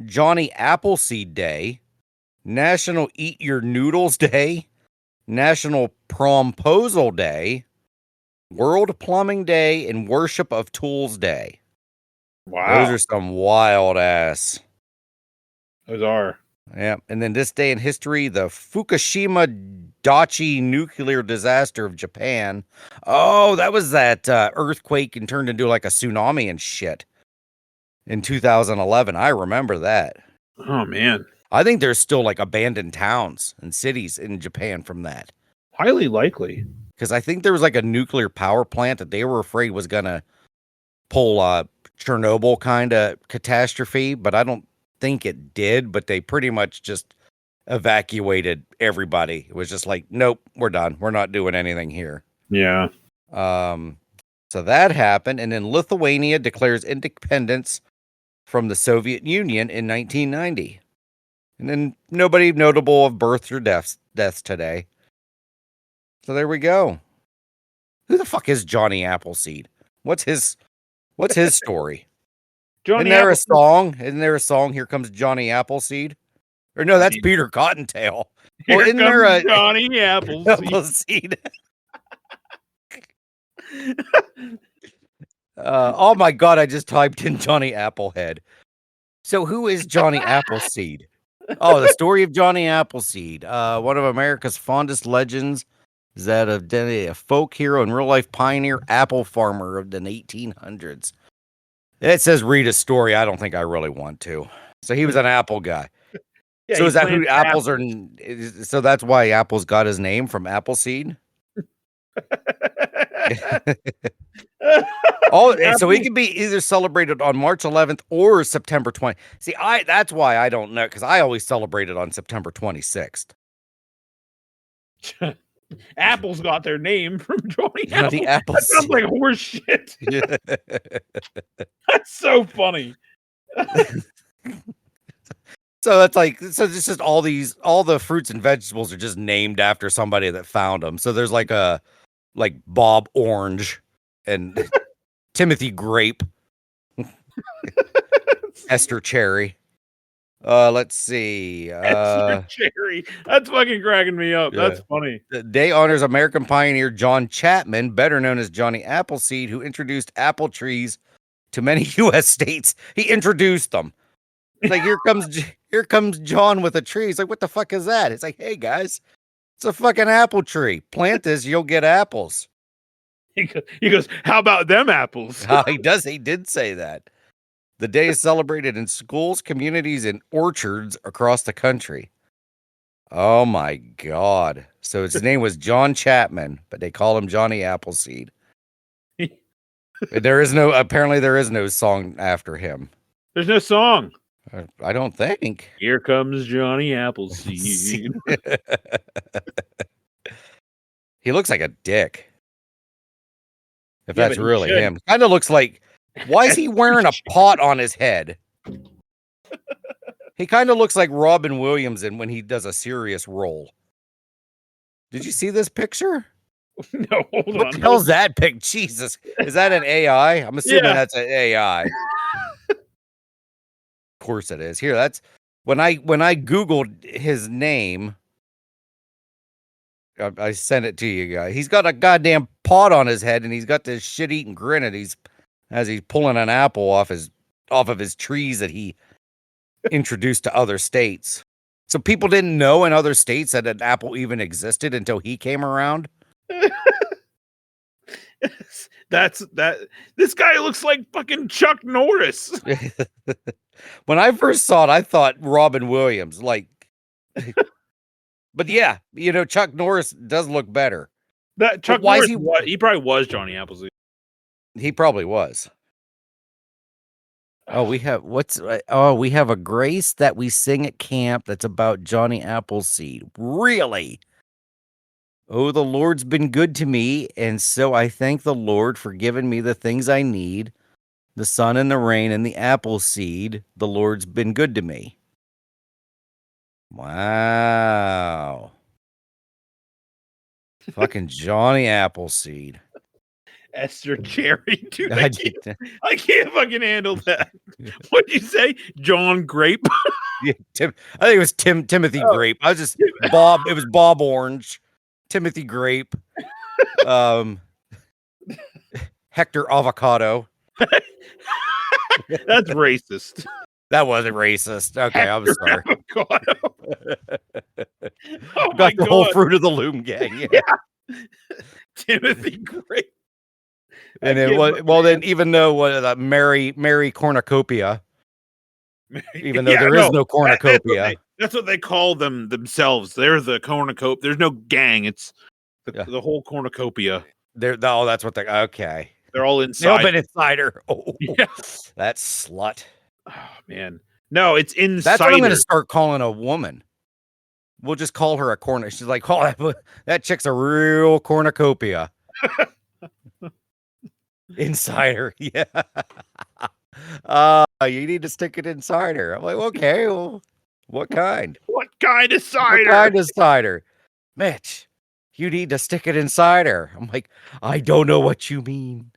Johnny Appleseed Day, National Eat Your Noodles Day, National Promposal Day, World Plumbing Day, and Worship of Tools Day. Wow. Those are some wild ass. Those are. Yeah. And then this day in history, the Fukushima Daiichi nuclear disaster of Japan. Oh, that was that earthquake and turned into like a tsunami and shit in 2011. I remember that. Oh, man. I think there's still like abandoned towns and cities in Japan from that. Highly likely. Because I think there was like a nuclear power plant that they were afraid was going to pull a Chernobyl kind of catastrophe, but I don't think it did. But they pretty much just evacuated everybody. It was just like, nope, we're done. We're not doing anything here. Yeah. So that happened. And then Lithuania declares independence from the Soviet Union in 1990. And then nobody notable of births or deaths today. So there we go. Who the fuck is Johnny Appleseed? What's his story? Johnny Isn't there a song? Here comes Johnny Appleseed. Or no, that's Peter Cottontail. Or Here isn't there a Johnny Appleseed? Appleseed? Oh my God, I just typed in Johnny Applehead. So who is Johnny Appleseed? Oh, the story of Johnny Appleseed. One of America's fondest legends is that of a folk hero and real-life pioneer apple farmer of the 1800s. It says read a story. I don't think I really want to. So he was an apple guy. Yeah, so he is that who planted apples apples. are? So that's why apples got his name, from Appleseed? Oh, so he can be either celebrated on March 11th or September 20th. See, that's why I don't know, because I always celebrated on September 26th. Apples got their name from Johnny Johnny Apple. That sounds like horse shit. That's so funny. So that's like, so it's just all the fruits and vegetables are just named after somebody that found them. So there's like Bob Orange and Timothy Grape, Ester Cherry. Let's see. Esther Cherry. That's fucking cracking me up. Yeah. That's funny. The day honors American pioneer John Chapman, better known as Johnny Appleseed, who introduced apple trees to many U.S. states. He introduced them. It's like, here comes John with a tree. He's like, what the fuck is that? It's like, hey guys, it's a fucking apple tree. Plant this, you'll get apples. He goes, how about them apples? He did say that. The day is celebrated in schools, communities, and orchards across the country. Oh my God. So his name was John Chapman, but they call him Johnny Appleseed. Apparently there is no song after him. There's no song. I don't think. Here comes Johnny Appleseed. He looks like a dick. If that's really him. Kind of looks like, why is he wearing a pot on his head? He kind of looks like Robin Williams when he does a serious role. Did you see this picture? No, hold on. What the hell's that pic? Jesus. Is that an AI? I'm assuming that's an AI. Of course it is. Here, that's when I Googled his name. I sent it to you guys. He's got a goddamn pot on his head, and he's got this shit-eating grin, and as he's pulling an apple off of his trees that he introduced to other states. So people didn't know in other states that an apple even existed until he came around. This guy looks like fucking Chuck Norris. When I first saw it, I thought Robin Williams, but yeah, Chuck Norris does look better. That Chuck Norris, he probably was Johnny Appleseed. He probably was. Oh, we have a grace that we sing at camp that's about Johnny Appleseed. Really? Oh, the Lord's been good to me, and so I thank the Lord for giving me the things I need, the sun and the rain and the apple seed. The Lord's been good to me. Wow. Fucking Johnny Appleseed. Esther Cherry, dude. I can't fucking handle that. What'd you say? John Grape? Yeah, I think it was Timothy Grape. I was just Bob. It was Bob Orange, Timothy Grape, Hector Avocado. That's racist. That wasn't racist. Okay, I'm sorry. Avocado. Oh got the whole Fruit of the Loom gang. Yeah. Timothy Grape. And then even though Mary Cornucopia, even though there is no cornucopia, that's what they call themselves. They're the cornucopia. There's no gang. It's the whole cornucopia. That's what okay. They're all inside. Open insider. Oh, yeah. That slut. Oh man, no, it's insider. That's what I'm going to start calling a woman. We'll just call her a corner. She's like, oh, that chick's a real cornucopia. Insider, yeah. You need to stick it in cider. I'm like, okay, well, what kind? What kind of cider? What kind of cider? Mitch, you need to stick it in cider. I'm like, I don't know what you mean.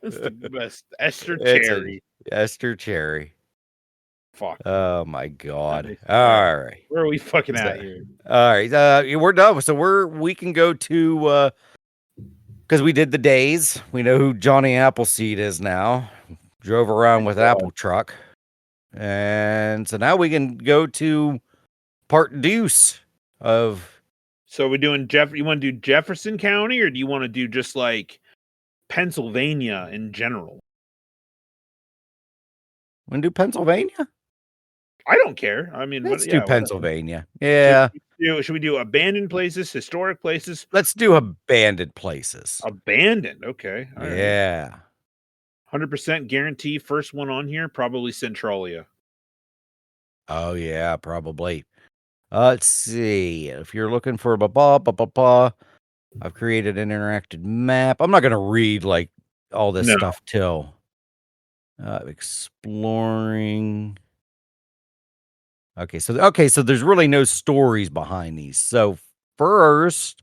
That's the best. Esther Cherry. Esther Cherry. Fuck. Oh my God. All right. Where are we fucking at here? All right. We're done. So we can go to because we did the days. We know who Johnny Appleseed is now. Drove around with an apple truck. And so now we can go to part deuce of. So we're doing you want to do Jefferson County, or do you want to do just like Pennsylvania in general? Want to do Pennsylvania? I don't care. I mean, Let's do Pennsylvania. Whatever. Yeah. Should we do abandoned places, historic places? Let's do abandoned places. Abandoned. Okay. All yeah. Right. 100% guarantee. First one on here, probably Centralia. Oh yeah, probably. Let's see. If you're looking for I've created an interactive map. I'm not gonna read like all this stuff till exploring. Okay, so there's really no stories behind these. So first,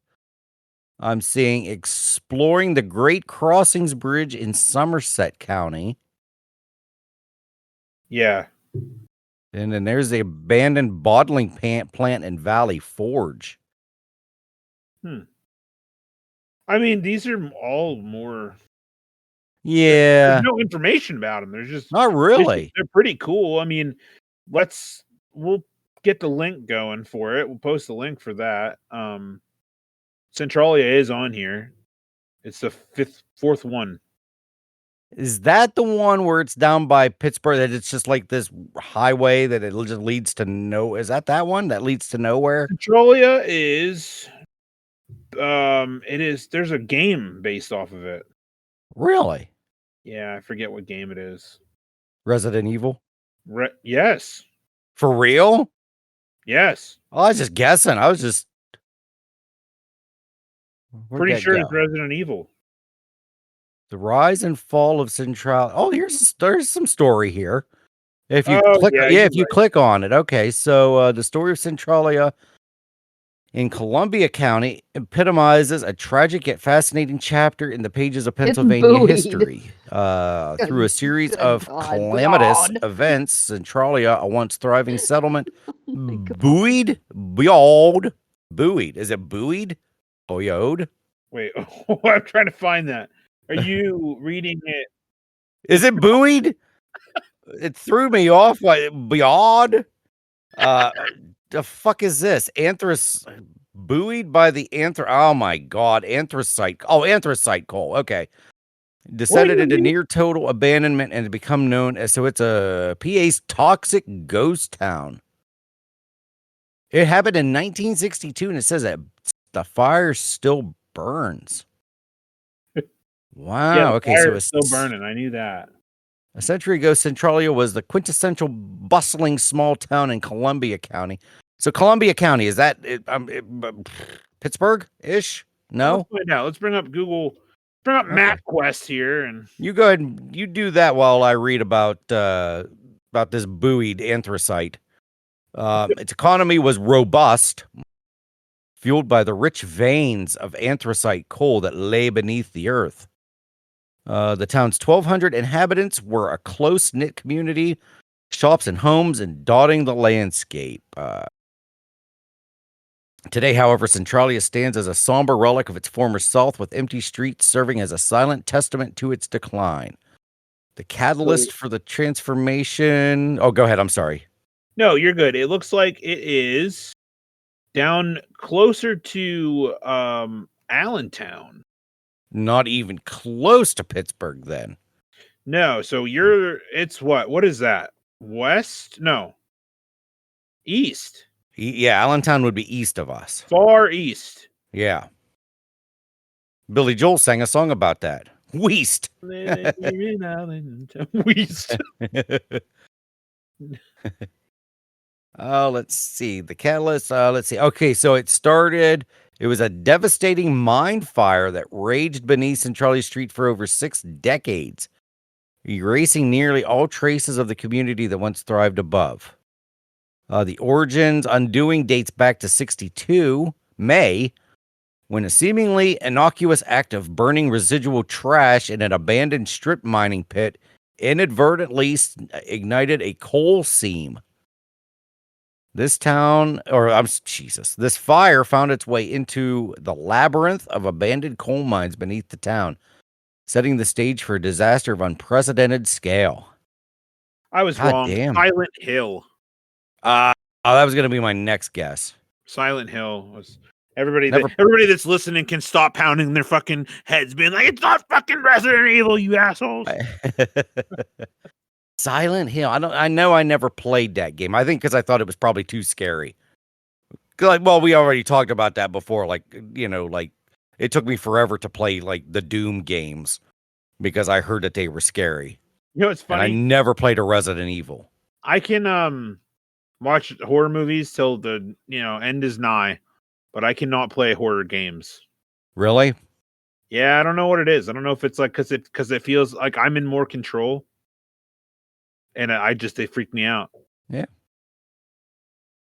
I'm seeing exploring the Great Crossings Bridge in Somerset County. Yeah. And then there's the abandoned bottling plant in Valley Forge. I mean, these are all more. Yeah. There's no information about them. There's just not really. They're pretty cool. I mean, we'll get the link going for it. We'll post the link for that. Centralia is on here. It's the fourth one. Is that the one where it's down by Pittsburgh that it's just like this highway that it just leads to no? Is that one that leads to nowhere? Centralia is it is. There's a game based off of it. Really? Yeah, I forget what game it is. Resident Evil? Yes. For real? Yes. Oh, I was just guessing. I was just pretty sure it's Resident Evil. The rise and fall of Central. Oh, there's some story here. If you click on it. Okay, so the story of Centralia in Columbia County epitomizes a tragic yet fascinating chapter in the pages of Pennsylvania history. Through a series of calamitous events, Centralia, a once thriving settlement, buoyed. Is it buoyed? Boyode? Wait, I'm trying to find that. Are you reading it? Is it buoyed? It threw me off. Like beyond. The fuck is this? Buoyed by the Oh my god, anthracite. Oh, anthracite coal. Okay. Descended into near total abandonment and become known as it's a PA's toxic ghost town. It happened in 1962, and it says that the fire still burns. Wow. Yeah, okay, so it's still burning. I knew that. A century ago, Centralia was the quintessential bustling small town in Columbia County. So Columbia County, is that Pittsburgh-ish? No? Let's find out. Let's bring up Google. Bring up MapQuest here, and you go ahead and you do that while I read about this buoyed anthracite. Its economy was robust, fueled by the rich veins of anthracite coal that lay beneath the earth. The town's 1,200 inhabitants were a close-knit community, shops and homes, and dotting the landscape. Today, however, Centralia stands as a somber relic of its former self, with empty streets serving as a silent testament to its decline. The catalyst for the transformation... Oh, go ahead. I'm sorry. No, you're good. It looks like it is down closer to Allentown. Not even close to Pittsburgh, then. No, so it's what? What is that? West? No. East. Yeah, Allentown would be east of us. Far east. Yeah. Billy Joel sang a song about that. Weast. Weast. Oh, let's see. The catalyst. Let's see. Okay, so it was a devastating mine fire that raged beneath Centralia Street for over 6 decades, erasing nearly all traces of the community that once thrived above. The origin's undoing dates back to 1962, May, when a seemingly innocuous act of burning residual trash in an abandoned strip mining pit inadvertently ignited a coal seam. This fire found its way into the labyrinth of abandoned coal mines beneath the town, setting the stage for a disaster of unprecedented scale. I was God wrong. damn. Silent Hill. That was going to be my next guess. Silent Hill was everybody that's listening can stop pounding their fucking heads, being like, "It's not fucking Resident Evil, you assholes." Silent Hill. I know I never played that game. I think because I thought it was probably too scary. Well, we already talked about that before. Like, it took me forever to play like the Doom games because I heard that they were scary. You know, it's funny. And I never played a Resident Evil. I can watch horror movies till the end is nigh, but I cannot play horror games. Really? Yeah, I don't know what it is. I don't know if it's like because it feels like I'm in more control, and they freak me out. Yeah.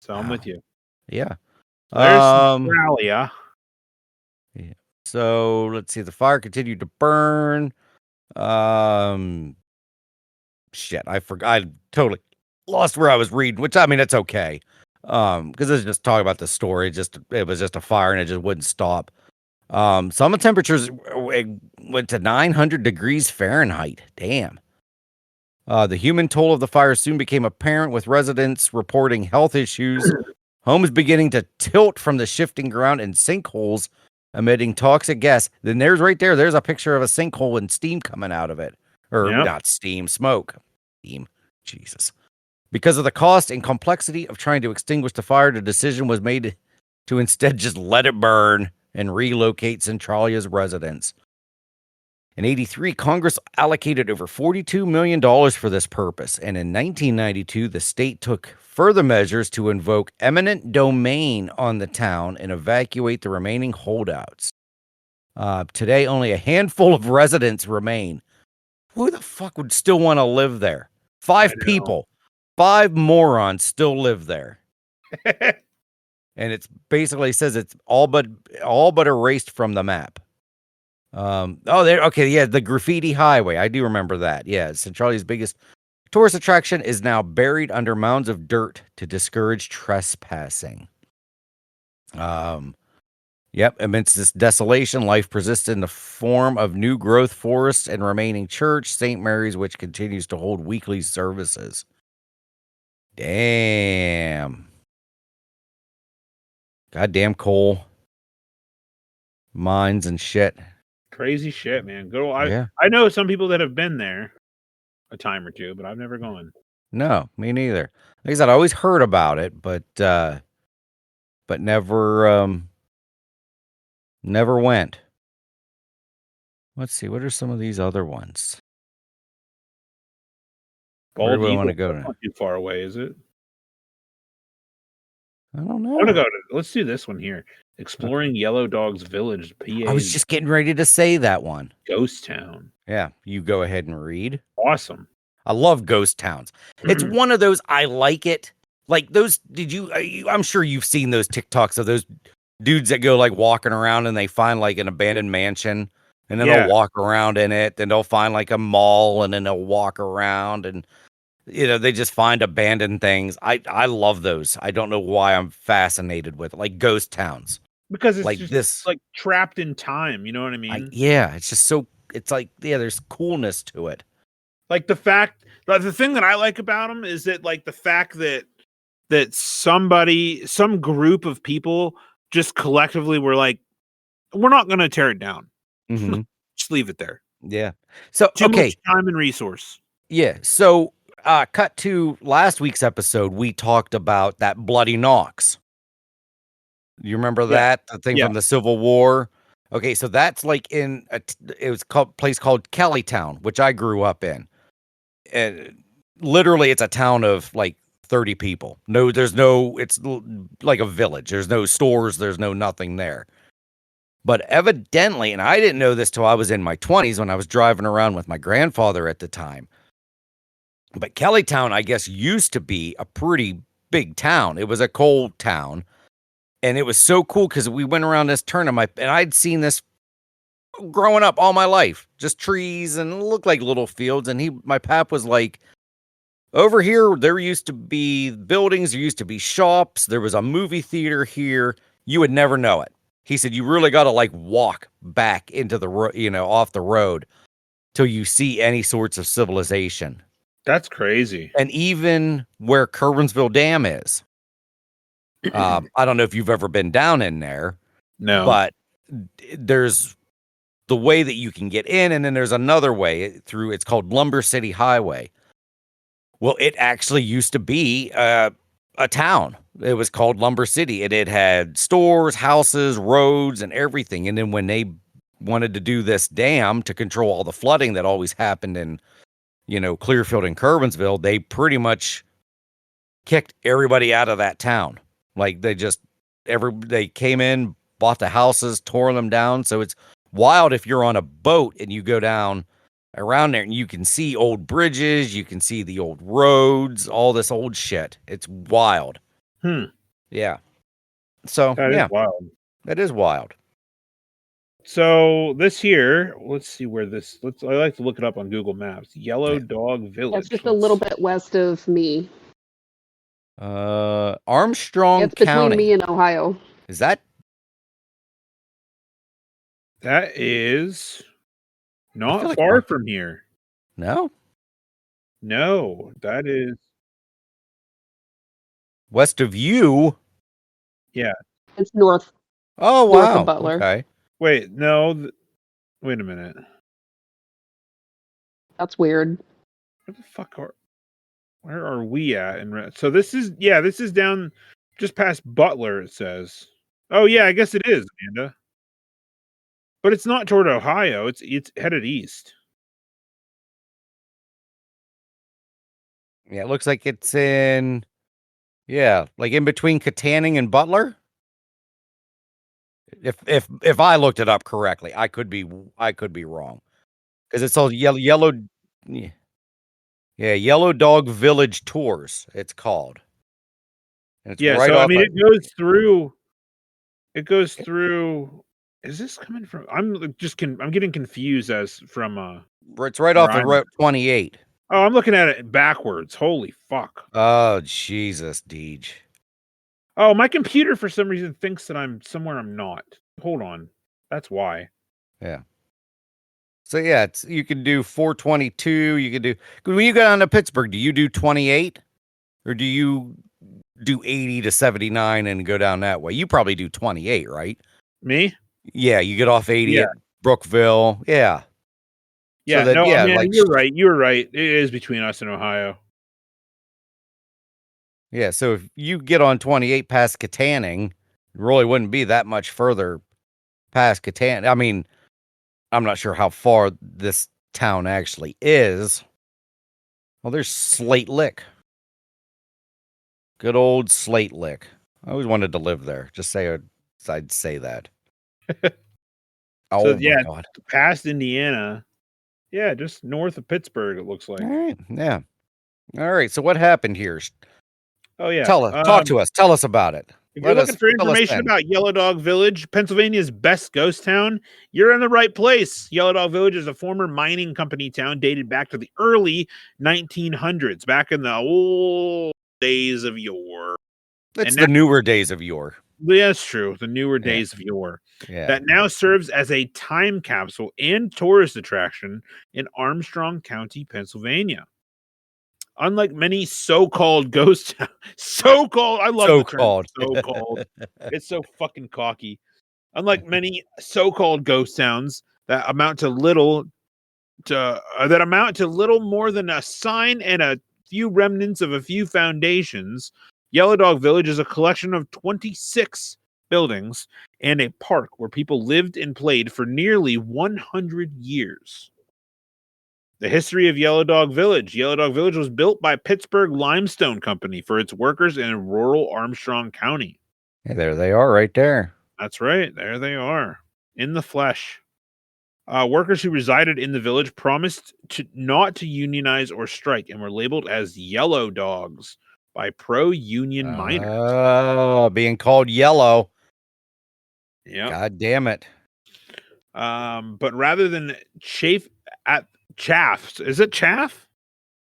So I'm with you. Yeah. There's Australia. Yeah. So let's see. The fire continued to burn. Shit, I forgot. I totally lost where I was reading, which I mean, it's okay. Because it's just talking about the story. It was just a fire and it just wouldn't stop. Some temperatures went to 900 degrees Fahrenheit. Damn. The human toll of the fire soon became apparent, with residents reporting health issues, homes beginning to tilt from the shifting ground, and sinkholes emitting toxic gas. Then there's a picture of a sinkhole and steam coming out of it. Or not steam, smoke. Steam. Jesus. Because of the cost and complexity of trying to extinguish the fire, the decision was made to instead just let it burn and relocate Centralia's residents. In 1983, Congress allocated over $42 million for this purpose, and in 1992, the state took further measures to invoke eminent domain on the town and evacuate the remaining holdouts. Today, only a handful of residents remain. Who the fuck would still want to live there? 5 people. 5 morons still live there. And it's basically says it's all but erased from the map. The graffiti highway. I do remember that. Yeah, Centralia's biggest tourist attraction is now buried under mounds of dirt to discourage trespassing. Amidst this desolation, life persisted in the form of new growth forests and remaining church, St. Mary's, which continues to hold weekly services. Damn. Goddamn coal mines and shit. Crazy shit, man. I know some people that have been there a time or two, but I've never gone. No, me neither. Like I said, I always heard about it, but never went. Let's see, what are some of these other ones? Where do I want to go? Not too far away, is it? I don't know. I want to go let's do this one here. Exploring Yellow Dog's Village, PA. I was just getting ready to say that one. Ghost Town. Yeah, you go ahead and read. Awesome. I love ghost towns. It's one of those, I like it. Like those, I'm sure you've seen those TikToks of those dudes that go like walking around and they find like an abandoned mansion and then they'll walk around in it. Then they'll find like a mall and then they'll walk around and, they just find abandoned things. I love those. I don't know why I'm fascinated with it. Like ghost towns. Because it's like just like trapped in time. You know what I mean? It's just so, it's like, there's coolness to it. Like the thing that I like about them is that like the fact that some group of people just collectively were like, we're not going to tear it down. Mm-hmm. Just leave it there. Yeah. So, too much time and resource. Yeah. So, cut to last week's episode, we talked about that Bloody Knox. You remember that? The thing from the Civil War? Okay, so that's like it was called place called Kellytown, which I grew up in. And literally it's a town of like 30 people. It's like a village. There's no stores, there's no nothing there. But evidently, and I didn't know this till I was in my 20s when I was driving around with my grandfather at the time. But Kellytown, I guess, used to be a pretty big town. It was a coal town. And it was so cool because we went around this tournament, and I'd seen this growing up all my life, just trees and it looked like little fields. And my pap was like, over here, there used to be buildings, there used to be shops, there was a movie theater here. You would never know it. He said, you really got to like walk back into the road, off the road till you see any sorts of civilization. That's crazy. And even where Curwensville Dam is, I don't know if you've ever been down in there. No. But there's the way that you can get in, and then there's another way through. It's called Lumber City Highway. Well, it actually used to be a town. It was called Lumber City, and it had stores, houses, roads, and everything. And then when they wanted to do this dam to control all the flooding that always happened in, Clearfield and Curwensville, they pretty much kicked everybody out of that town. Like they came in, bought the houses, tore them down. So it's wild if you're on a boat and you go down around there and you can see old bridges, you can see the old roads, all this old shit. It's wild. Yeah. So that is wild. That is wild. So this here, let's see where this. I like to look it up on Google Maps. Yellow Dog Village. It's just a little bit west of me. Armstrong it's between County. Me and Ohio. Is that? That is not far from here. No, that is west of you. Yeah, it's north. Oh north wow. Of Butler. Okay. Wait, no. Wait a minute. That's weird. Where the fuck where are we at? So this is down just past Butler. It says. Oh yeah, I guess it is, Amanda. But it's not toward Ohio. It's headed east. Yeah, it looks like it's in. Yeah, like in between Katanning and Butler. If I looked it up correctly, I could be wrong, because it's all yellow. Yeah, Yellow Dog Village Tours. It's called. And it's right so I mean, it goes through. It goes through. Is this coming from? I'm getting confused as from. It's right off of Route 28. Oh, I'm looking at it backwards. Holy fuck! Oh Jesus, DeeJ. Oh, my computer for some reason thinks that I'm somewhere I'm not. Hold on. That's why. Yeah. So yeah, you can do 422. You can do when you go down to Pittsburgh. Do you do 28, or do you do 80 to 79 and go down that way? You probably do 28, right? Me? Yeah, you get off 80 at Brookville. Yeah. Yeah. So you're right. You're right. It is between us and Ohio. Yeah, so if you get on 28 past Katanning, it really wouldn't be that much further past Katanning. I mean, I'm not sure how far this town actually is. Well, there's Slate Lick. Good old Slate Lick. I always wanted to live there. I'd say that. Oh, my God. Past Indiana. Yeah, just north of Pittsburgh, it looks like. All right, yeah. All right, so what happened here? Oh, yeah. Talk to us. Tell us about it. If you're looking for information about Yellow Dog Village, Pennsylvania's best ghost town, you're in the right place. Yellow Dog Village is a former mining company town dated back to the early 1900s, back in the old days of yore. It's the newer days of yore. Yeah, that's true. The newer days of yore. Yeah. That now serves as a time capsule and tourist attraction in Armstrong County, Pennsylvania. Unlike many so-called ghost towns, I love the term so-called. It's so fucking cocky. Unlike many so-called ghost towns that amount to little more than a sign and a few remnants of a few foundations, Yellow Dog Village is a collection of 26 buildings and a park where people lived and played for nearly 100 years. The history of Yellow Dog Village. Yellow Dog Village was built by Pittsburgh Limestone Company for its workers in rural Armstrong County. Hey, there they are right there. That's right. There they are in the flesh. Workers who resided in the village promised not to unionize or strike and were labeled as yellow dogs by pro-union miners. Oh, being called yellow. Yeah. God damn it. But rather than chafe at chaff, is it chaff?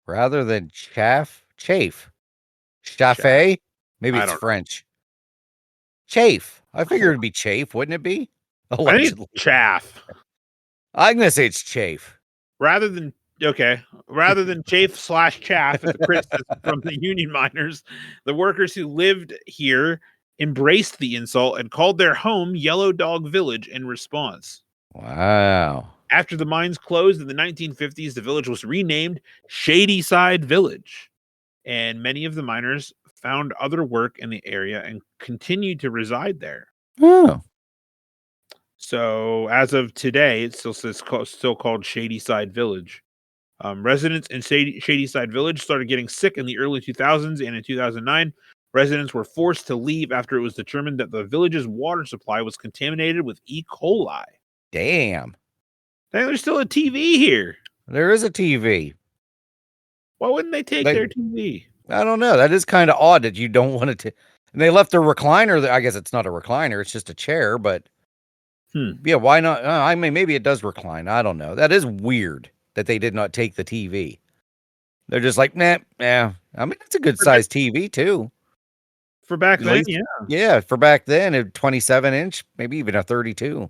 Rather than chafe. Chaff. Chafe? Maybe I it's don't know. French. Chafe. I figured it'd be chafe, wouldn't it be? I think Allegedly. it's chaff. I'm gonna say it's chafe. Rather than chafe/chaff at the criticism from the union miners, the workers who lived here embraced the insult and called their home Yellow Dog Village in response. Wow. After the mines closed in the 1950s, the village was renamed Shady Side Village, and many of the miners found other work in the area and continued to reside there. Oh. So, as of today, it still called Shady Side Village. Residents in Shady Side Village started getting sick in the early 2000s, and in 2009, residents were forced to leave after it was determined that the village's water supply was contaminated with E. coli. Damn. Hey, there's still a TV here. There is a TV. Why wouldn't they take their TV? I don't know. That is kind of odd that you don't want it to. And they left a recliner. I guess it's not a recliner. It's just a chair, but yeah, why not? I mean, maybe it does recline. I don't know. That is weird that they did not take the TV. They're just like, nah, yeah. I mean, it's a good sized TV too. For back then, yeah. Yeah, for back then, a 27-inch, maybe even a 32.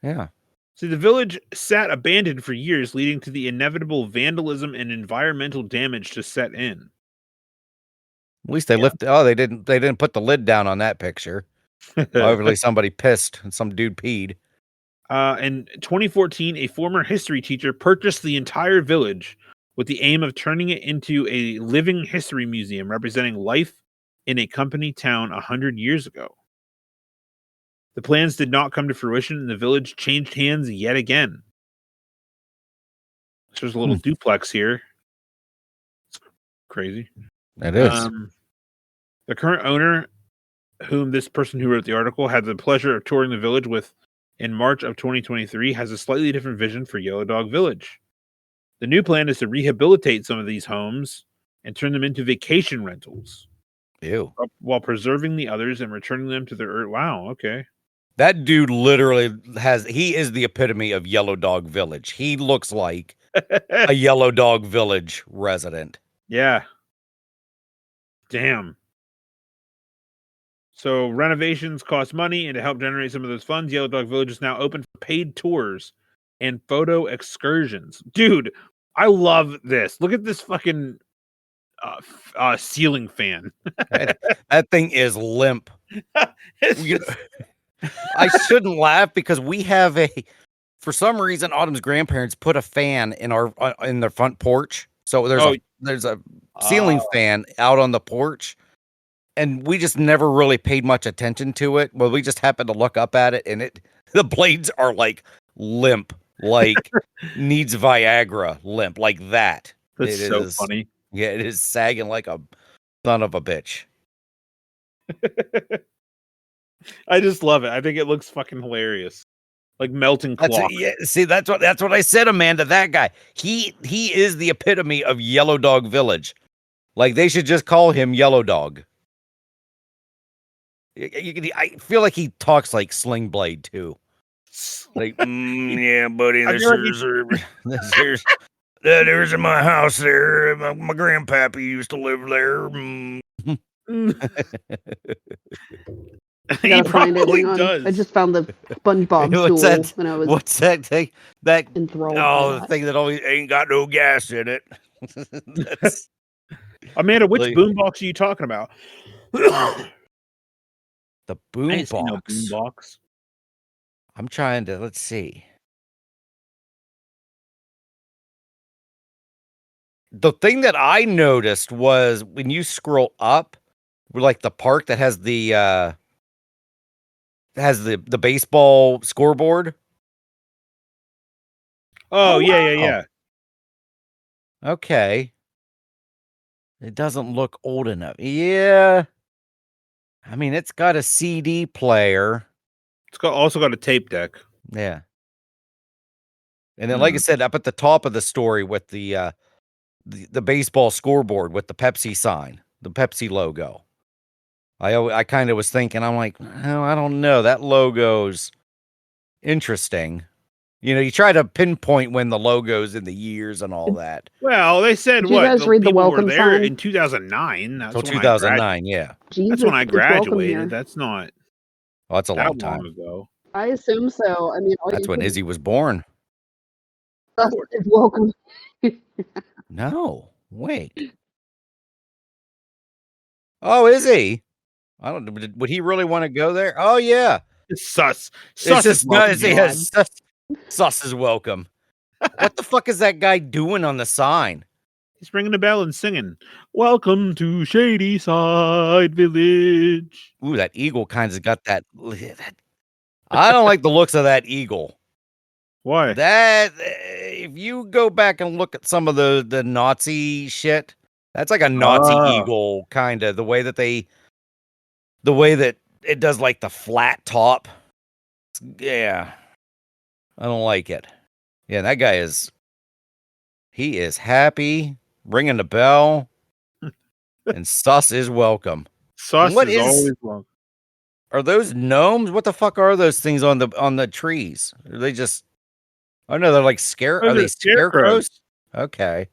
Yeah. See, the village sat abandoned for years, leading to the inevitable vandalism and environmental damage to set in. At least they lifted. Oh, they didn't put the lid down on that picture. Obviously, somebody pissed and some dude peed. In 2014, a former history teacher purchased the entire village with the aim of turning it into a living history museum representing life in a company town 100 years ago. The plans did not come to fruition, and the village changed hands yet again. So there's a little duplex here. It's crazy. It is. The current owner, whom this person who wrote the article had the pleasure of touring the village with in March of 2023, has a slightly different vision for Yellow Dog Village. The new plan is to rehabilitate some of these homes and turn them into vacation rentals. Ew. While preserving the others and returning them to their earth. Wow, okay. That dude literally he is the epitome of Yellow Dog Village. He looks like a Yellow Dog Village resident. Yeah. Damn. So renovations cost money, and to help generate some of those funds, Yellow Dog Village is now open for paid tours and photo excursions. Dude, I love this. Look at this fucking ceiling fan. that thing is limp. I shouldn't laugh because we have for some reason, Autumn's grandparents put a fan in in their front porch. So there's a ceiling fan out on the porch. And we just never really paid much attention to it. Well, we just happened to look up at it, and the blades are like limp, like needs Viagra limp, like that. That's so funny. Yeah, it is sagging like a son of a bitch. I just love it. I think it looks fucking hilarious. Like melting cloth. See, that's what I said, Amanda. That guy, he is the epitome of Yellow Dog Village. Like they should just call him Yellow Dog. I feel like he talks like Sling Blade too. Like, yeah, buddy, there's in my house there. My grandpappy used to live there. He probably does. I just found the SpongeBob stool when I was. What's that thing? That enthralled. The thing that always ain't got no gas in it. Amanda, which boombox are you talking about? The boombox. No boombox. I'm trying to. Let's see. The thing that I noticed was when you scroll up, like the park that has the baseball scoreboard. Oh, yeah. Okay. It doesn't look old enough. Yeah. I mean, it's got a CD player. It's also got a tape deck. Yeah. And then, like I said, up at the top of the story with the baseball scoreboard with the Pepsi sign, the Pepsi logo. I kind of was thinking, I'm like, oh, I don't know. That logo's, interesting. You try to pinpoint when the logo's in the years and all that. Well, they said Did you guys read the welcome there sign? in 2009. That's Till when 2009, yeah. Jesus, that's when I it's welcome graduated. here. That's not Oh, that's a that long time ago. I assume so. I mean, that's when Izzy was born. It's welcome. No, wait. Oh, is he? I don't know. Would he really want to go there? Oh, yeah. It's sus. It's Sus is just not. welcome. Sus is welcome. What the fuck is that guy doing on the sign? He's ringing the bell and singing, "Welcome to Shady Side Village." Ooh, that eagle kind of got that. I don't like the looks of that eagle. Why? That if you go back and look at some of the Nazi shit, that's like a Nazi eagle kind of the way that it does like the flat top. Yeah, I don't like it. Yeah, that guy he is happy, ringing the bell, and sus is welcome. Sus is always welcome. Are those gnomes? What the fuck are those things on the trees? Are they just? Oh no, they're like Are they scarecrows? Okay.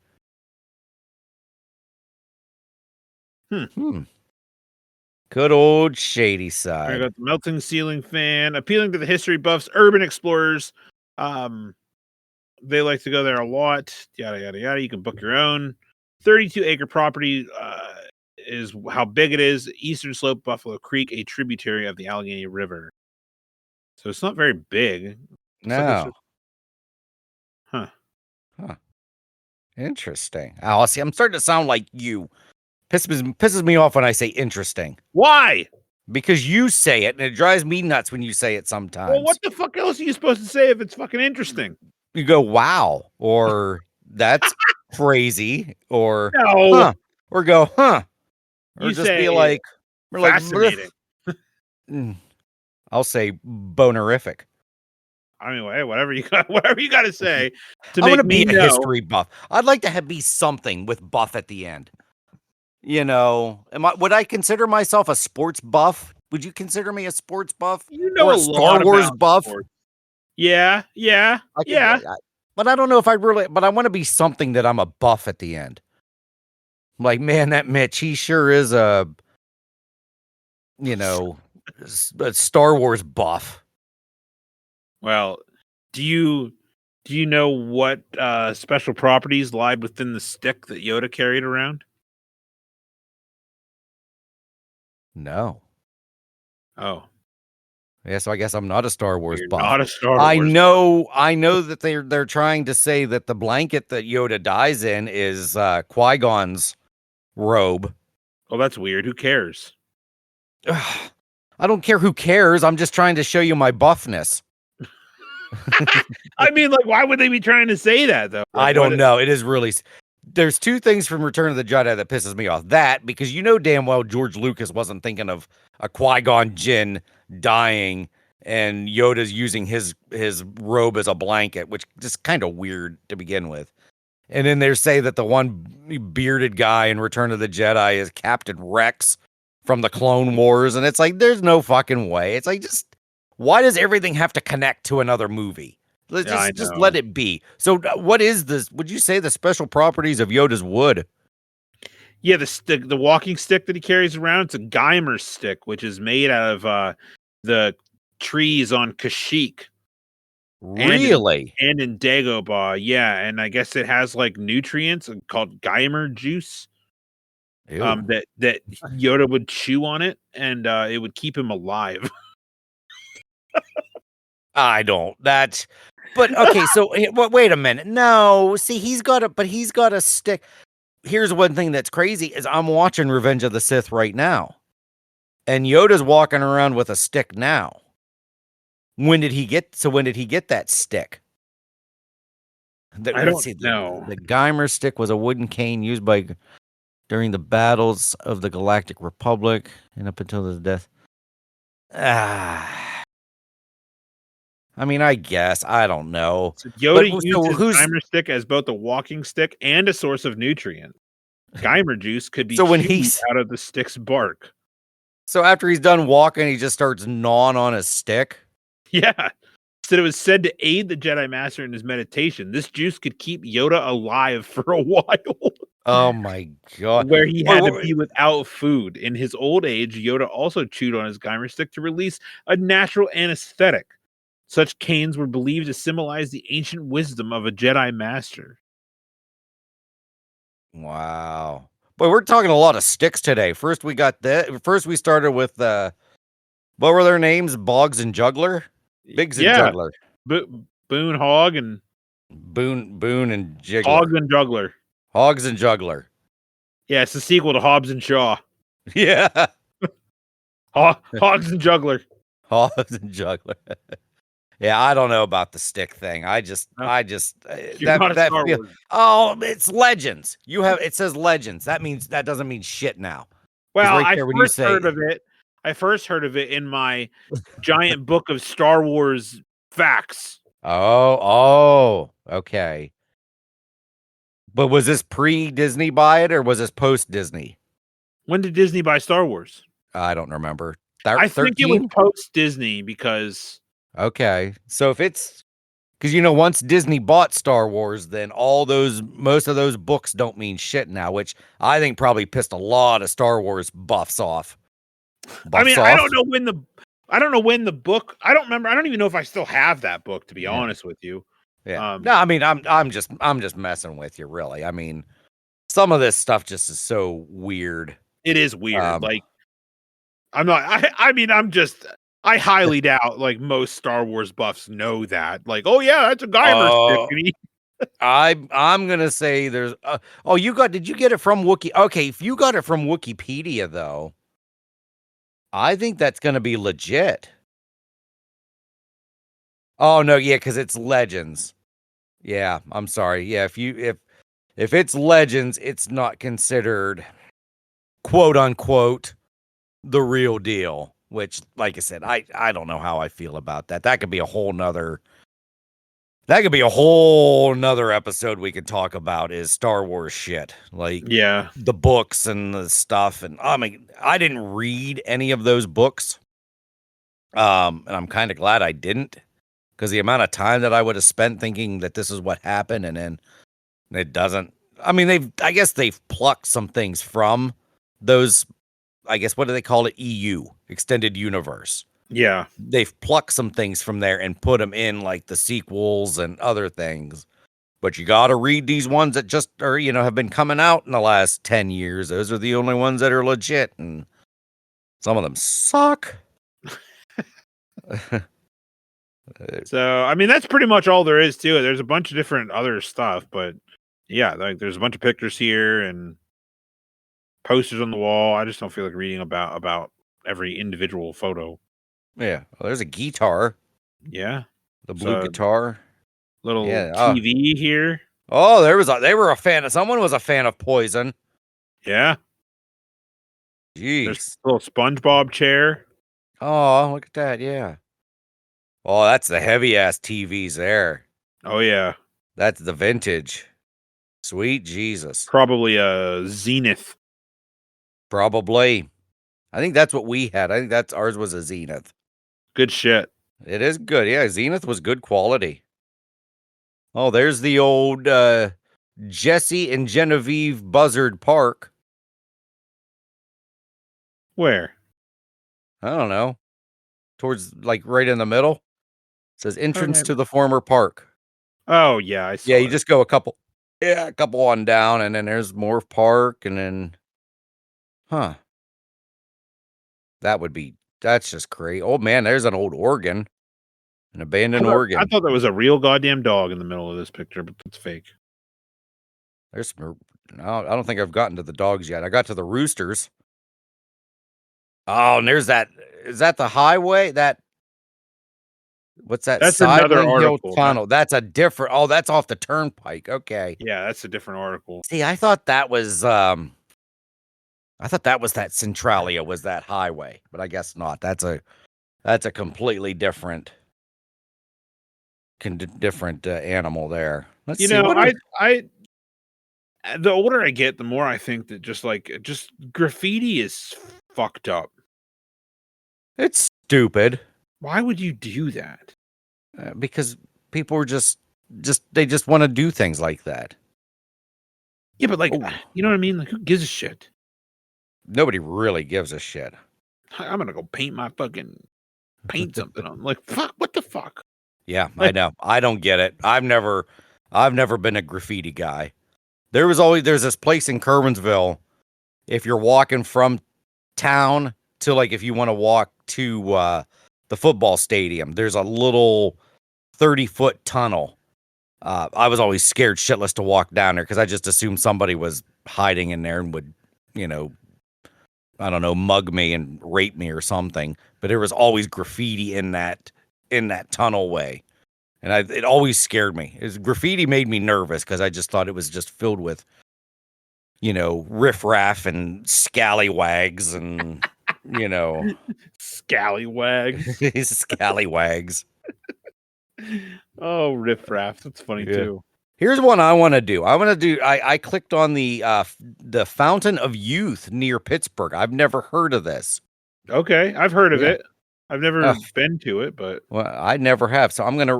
Good old Shady Side. I got the melting ceiling fan, appealing to the history buffs, urban explorers. They like to go there a lot. Yada yada yada. You can book your own. 32-acre property is how big it is. Eastern slope, Buffalo Creek, a tributary of the Allegheny River. So it's not very big. No. Huh. Interesting. Oh, see, I'm starting to sound like you. Pisses me off when I say interesting. Why? Because you say it, and it drives me nuts when you say it sometimes. Well, what the fuck else are you supposed to say if it's fucking interesting? You go, wow, or that's crazy, or no, huh, or go, huh, or you just say be like, fascinating. I'll say bonerific. I mean, hey, whatever you got to say to I make want to be me a know. history buff. I'd like to be something with buff at the end. Would I consider myself a sports buff? Would you consider me a sports buff? Or a Star Wars buff? Sports. Yeah. But I don't know if I really. But I want to be something that I'm a buff at the end. Like, man, that Mitch, he sure is a Star Wars buff. Well, do you know what special properties lied within the stick that Yoda carried around? No. Oh. Yeah, so I guess I'm not a Star Wars buff. Not a Star Wars. I know that they're trying to say that the blanket that Yoda dies in is Qui-Gon's robe. Oh, that's weird. Who cares? I don't care who cares. I'm just trying to show you my buffness. I mean, like, why would they be trying to say that, though? Like, I don't know. It is really... There's two things from Return of the Jedi that pisses me off. That, because damn well George Lucas wasn't thinking of a Qui-Gon Jinn dying and Yoda's using his robe as a blanket, which is kind of weird to begin with. And then they say that the one bearded guy in Return of the Jedi is Captain Rex from the Clone Wars. And it's like, there's no fucking way. It's like, just why does everything have to connect to another movie? Let's just let it be. So what is this? Would you say the special properties of Yoda's wood? Yeah, the walking stick that he carries around, it's a Geimer stick, which is made out of the trees on Kashyyyk. Really? And in Dagobah, yeah. And I guess it has like nutrients called Geimer juice. That Yoda would chew on it and it would keep him alive. I don't. But okay, so wait a minute. No, see, he's got a stick. Here's one thing that's crazy is I'm watching Revenge of the Sith right now. And Yoda's walking around with a stick now. When did he get that stick? I don't know. The Geimer stick was a wooden cane used during the battles of the Galactic Republic and up until his death. I mean, I guess. I don't know. So Yoda used his Geimer stick as both a walking stick and a source of nutrients. Geimer juice could be chewed out of the stick's bark. So after he's done walking, he just starts gnawing on his stick? Yeah. said it was said to aid the Jedi Master in his meditation. This juice could keep Yoda alive for a while. Oh my god! Where he had to be without food. In his old age, Yoda also chewed on his Geimer stick to release a natural anesthetic. Such canes were believed to symbolize the ancient wisdom of a Jedi Master. Wow. But we're talking a lot of sticks today. First we got that. First we started with what were their names? Boggs and Juggler? Biggs and Juggler. Boone Hogg and Boone and Jiggler. Hogs and Juggler. Hogs and Juggler. Yeah, it's the sequel to Hobbs and Shaw. Yeah. Hogs and Juggler. Hogs and Juggler. Yeah, I don't know about the stick thing. I just oh, it's Legends. It says Legends. That doesn't mean shit now. Well, I first heard of it. I first heard of it in my giant book of Star Wars facts. Oh, okay. But was this pre-Disney buy it or was this post-Disney? When did Disney buy Star Wars? I don't remember. I think it was post-Disney because... Okay. So if it's... Because, once Disney bought Star Wars, then most of those books don't mean shit now, which I think probably pissed a lot of Star Wars buffs off. I don't know when the book... I don't remember. I don't even know if I still have that book, to be honest with you. Yeah. No, I'm just messing with you, really. I mean, some of this stuff just is so weird. It is weird. I highly doubt most Star Wars buffs know that. Oh yeah, that's a Geimer stick. I'm gonna say there's. Did you get it from Wiki? Okay, if you got it from Wikipedia, though, I think that's gonna be legit. Oh no, yeah, because it's Legends. Yeah, I'm sorry. Yeah, if it's Legends, it's not considered quote unquote the real deal. Which, like I said, I don't know how I feel about that. That could be a whole nother episode we could talk about is Star Wars shit. The books and the stuff. And I didn't read any of those books. And I'm kind of glad I didn't. Because the amount of time that I would have spent thinking that this is what happened, and then it doesn't. I mean, I guess they've plucked some things from those. I guess what do they call it? EU, Extended Universe. Yeah, they've plucked some things from there and put them in the sequels and other things. But you got to read these ones that just are have been coming out in the last 10 years. Those are the only ones that are legit, and some of them suck. So, that's pretty much all there is to it. There's a bunch of different other stuff, but yeah, there's a bunch of pictures here and posters on the wall. I just don't feel like reading about every individual photo. Yeah. Well, there's a guitar. Yeah. The blue guitar. Little TV here. Oh, someone was a fan of Poison. Yeah. Jeez. There's a little SpongeBob chair. Oh, look at that. Yeah. Oh, that's the heavy ass TVs there. Oh yeah. That's the vintage. Sweet Jesus. Probably a Zenith. Probably. I think that's what we had. I think ours was a Zenith. Good shit. It is good. Yeah, Zenith was good quality. Oh, there's the old Jesse and Genevieve Buzzard Park. Where? I don't know. Towards right in the middle. It says entrance to the former park. Oh yeah, I saw you just go a couple on down, and then there's Morph Park, and then that's just great. Oh man, there's an old organ. An abandoned organ. I thought that was a real goddamn dog in the middle of this picture, but that's fake. I don't think I've gotten to the dogs yet. I got to the roosters. Oh, and there's that. Is that the highway? What's that? That's another article. Tunnel. That's a different. Oh, that's off the turnpike. Okay. Yeah, that's a different article. See, I thought that was that Centralia was that highway, but I guess not. That's a completely different animal there. Let's see. The older I get, the more I think that just graffiti is fucked up. It's stupid. Why would you do that? Because people are they just want to do things like that. Yeah, but like, you know what I mean? Like, who gives a shit? Nobody really gives a shit. I'm gonna go paint something on. Like, fuck, what the fuck? Yeah, Like, I know. I don't get it. I've never been a graffiti guy. There's this place in Kerwinsville. If you're walking from town to, like, if you want to walk to the football stadium, there's a little 30-foot tunnel. I was always scared shitless to walk down there because I just assumed somebody was hiding in there and would, I don't know, mug me and rape me or something. But there was always graffiti in that tunnel way. And it always scared me. Graffiti made me nervous because I just thought it was just filled with, riffraff and scallywags and, scallywags. Scallywags. Oh, riffraff. That's funny too. Here's one I want to do. I clicked on the Fountain of Youth near Pittsburgh. I've never heard of this. Okay, I've heard of it. I've never been to it, but I never have. So I'm gonna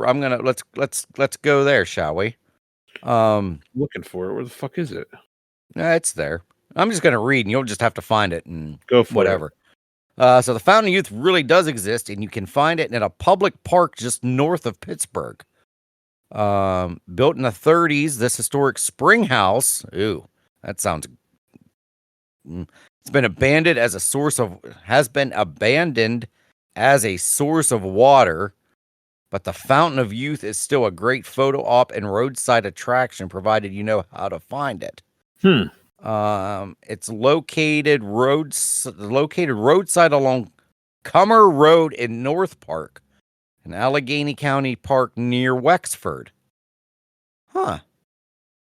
let's go there, shall we? Looking for it. Where the fuck is it? It's there. I'm just gonna read, and you'll just have to find it and go for whatever. So the Fountain of Youth really does exist, and you can find it in a public park just north of Pittsburgh. Built in the 30s, this historic spring house. Ooh, that sounds. It's been abandoned as a source of water, but the Fountain of Youth is still a great photo op and roadside attraction, provided you know how to find it. It's located roadside along Cummer Road in North Park, in Allegheny County Park near Wexford. Huh.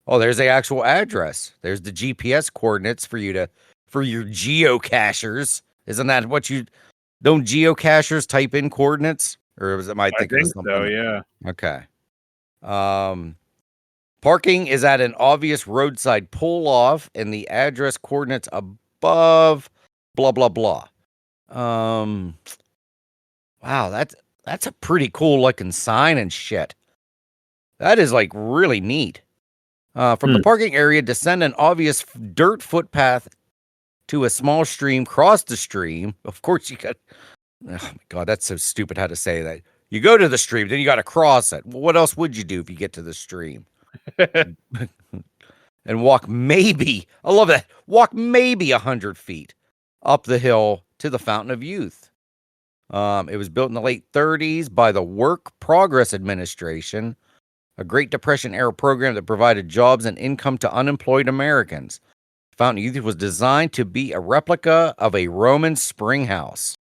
Oh, there's the actual address. There's the GPS coordinates for your geocachers. Isn't that what don't geocachers type in coordinates? Or was it my thinking of something? So, yeah. Okay. Parking is at an obvious roadside pull-off, and the address coordinates above, blah, blah, blah. Wow, that's a pretty cool looking sign and shit. That is, like, really neat. From the parking area, descend an obvious dirt footpath to a small stream, cross the stream. Of course, you got... Oh, my God, that's so stupid how to say that. You go to the stream, then you got to cross it. Well, what else would you do if you get to the stream? And walk maybe 100 feet up the hill to the Fountain of Youth. It was built in the late 30s by the Work Progress Administration, a Great Depression era program that provided jobs and income to unemployed Americans. Fountain of Youth was designed to be a replica of a Roman spring house.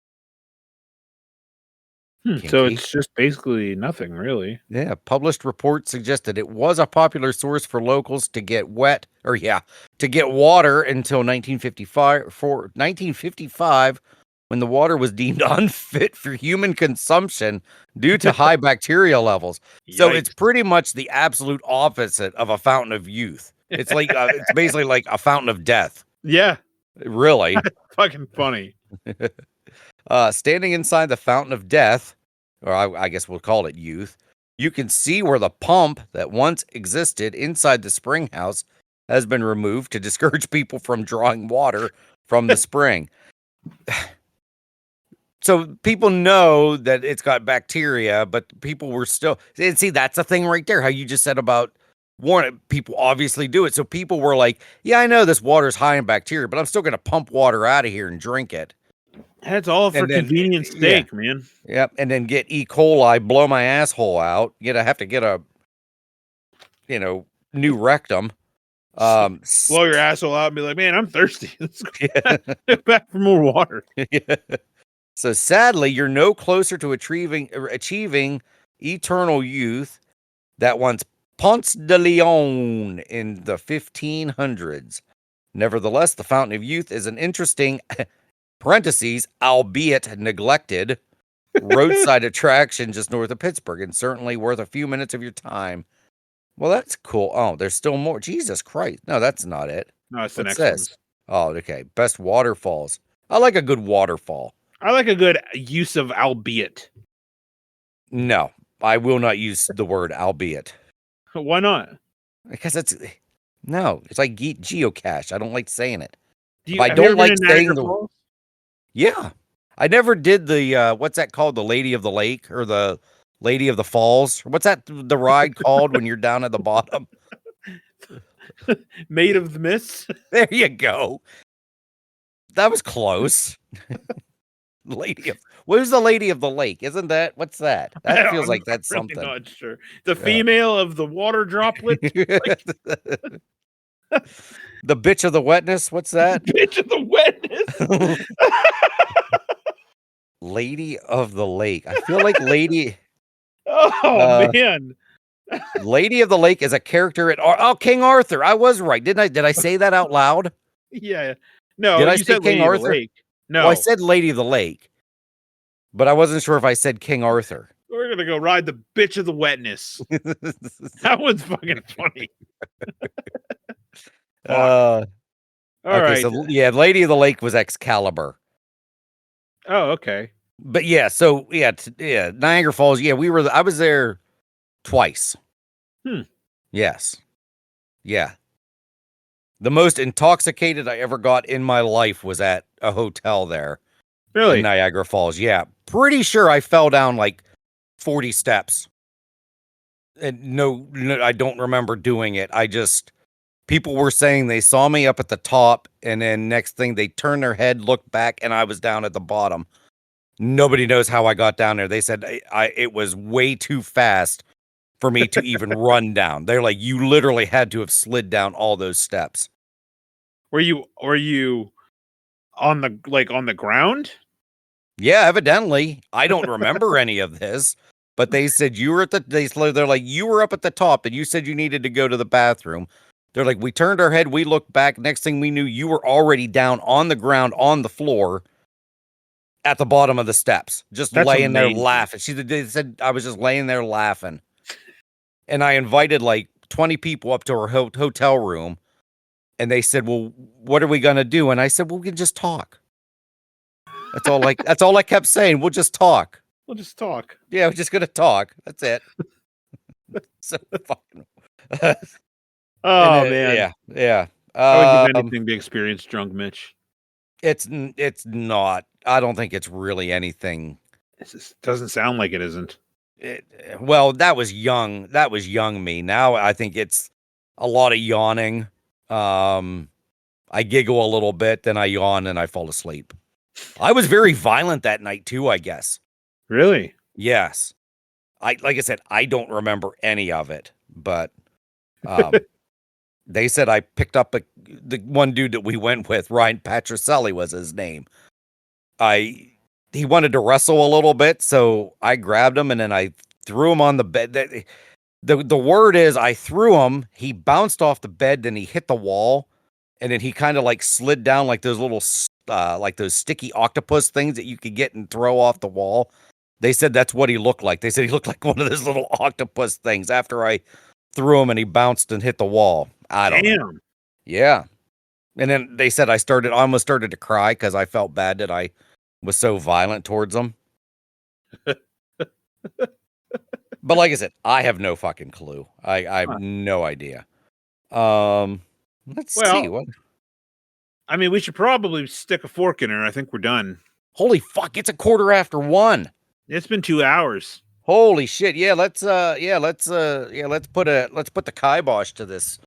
So it's just basically nothing, really. Yeah, published reports suggested it was a popular source for locals to get water until 1955, when the water was deemed unfit for human consumption due to high bacteria levels. So it's pretty much the absolute opposite of a Fountain of Youth. It's like it's basically like a fountain of death. Yeah, really. Fucking funny. Standing inside the Fountain of Death, or I guess we'll call it Youth, you can see where the pump that once existed inside the spring house has been removed to discourage people from drawing water from the spring. So people know that it's got bacteria, but people were still... And see, that's a thing right there, how you just said about warning. People obviously do it. So people were like, yeah, I know this water's high in bacteria, but I'm still going to pump water out of here and drink it. That's all for convenience sake, man. Yep, and then get E. coli, blow my asshole out. Have to get a, new rectum. Blow your asshole out and be like, man, I'm thirsty. Let's go back for more water. So sadly, you're no closer to achieving eternal youth that once Ponce de Leon in the 1500s. Nevertheless, the Fountain of Youth is an interesting... parentheses, albeit neglected, roadside attraction just north of Pittsburgh, and certainly worth a few minutes of your time. Well, that's cool. Oh, there's still more. Jesus Christ. No, that's not it. No, it's the next one. Oh, okay. Best waterfalls. I like a good waterfall. I like a good use of albeit. No. I will not use the word albeit. Why not? Because it's like geocache. I don't like saying it. Have I you don't ever been like in saying Niagara the Falls? Yeah. I never did the what's that called? The Lady of the Lake or the Lady of the Falls? What's that the ride called when you're down at the bottom? Maid of the Mists? There you go. That was close. Who's the Lady of the Lake? Isn't that what's that? That feels like that's I'm really something. not sure. The female of the water droplet? The Bitch of the Wet-ness? What's that? Bitch of the Wet-ness? Lady of the Lake. I feel like Lady Man. Lady of the Lake is a character in King Arthur. I was right. Did I say that out loud? Yeah. No, Did I you say said King Lady of the Arthur? Lake. No. Well, I said Lady of the Lake, but I wasn't sure if I said King Arthur. We're going to go ride the Bitch of the Wet-ness. That one's fucking funny. All right. So yeah, Lady of the Lake was Excalibur. Oh, okay. But yeah, so yeah, Niagara Falls. Yeah, I was there twice. Yes. Yeah. The most intoxicated I ever got in my life was at a hotel there. Really? In Niagara Falls. Yeah. Pretty sure I fell down like 40 steps. And no, I don't remember doing it. People were saying they saw me up at the top, and then next thing they turned their head, looked back, and I was down at the bottom. Nobody knows how I got down there. They said it was way too fast for me to even run down. They're like, you literally had to have slid down all those steps. Were you on the ground? Yeah, evidently. I don't remember any of this, but they said you were they're like, you were up at the top and you said you needed to go to the bathroom. They're like, we turned our head, we looked back. Next thing we knew, you were already down on the ground, on the floor at the bottom of the steps, just laying there laughing. They said I was just laying there laughing. And I invited like 20 people up to our hotel room. And they said, well, what are we going to do? And I said, well, we can just talk. That's all I kept saying. We'll just talk. We'll just talk. Yeah, we're just going to talk. That's it. So fucking. Man. Yeah. I would give anything to experience drunk Mitch. It's not. I don't think it's really anything. It doesn't sound like it isn't. Well, that was young. That was young me. Now I think it's a lot of yawning. I giggle a little bit, then I yawn and I fall asleep. I was very violent that night too, I guess. Really? Yes. Like I said, I don't remember any of it, but they said I picked up the one dude that we went with, Ryan Patricelli was his name. He wanted to wrestle a little bit, so I grabbed him and then I threw him on the bed. The word is I threw him, he bounced off the bed, then he hit the wall, and then he kind of like slid down like those little like those sticky octopus things that you could get and throw off the wall. They said that's what he looked like. They said he looked like one of those little octopus things after I threw him and he bounced and hit the wall. I don't know. Yeah. And then they said I almost started to cry because I felt bad that I was so violent towards them. But like I said, I have no fucking clue. I have no idea. Let's see what. I mean, we should probably stick a fork in her. I think we're done. Holy fuck! It's 1:15. It's been 2 hours. Holy shit! Yeah, let's put the kibosh to this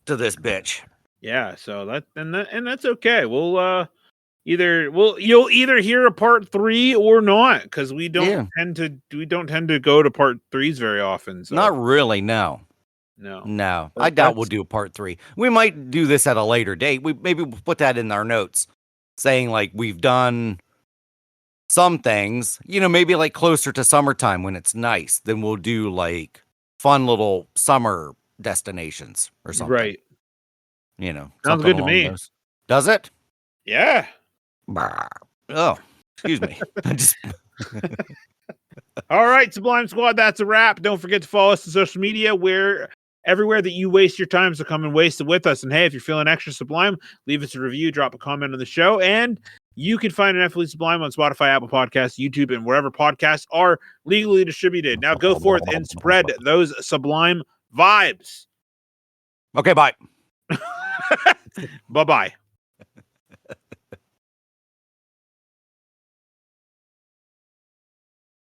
bitch. Yeah. So that's okay. You'll either hear a part 3 or not, because we don't tend to go to part 3s very often. So. Not really, no. I doubt we'll do a part 3. We might do this at a later date. We'll put that in our notes, saying like we've done some things, maybe like closer to summertime when it's nice. Then we'll do like fun little summer destinations or something. Right. Sounds good to me. Does it? Yeah. Oh, excuse me. All right, Sublime Squad, that's a wrap. Don't forget to follow us on social media, where everywhere that you waste your time, so come and waste it with us. And hey, if you're feeling extra sublime, leave us a review, drop a comment on the show, and You can find an F Sublime on Spotify, Apple Podcasts, YouTube, and wherever podcasts are legally distributed. Now go forth and spread those sublime vibes. Okay, bye. Bye-bye.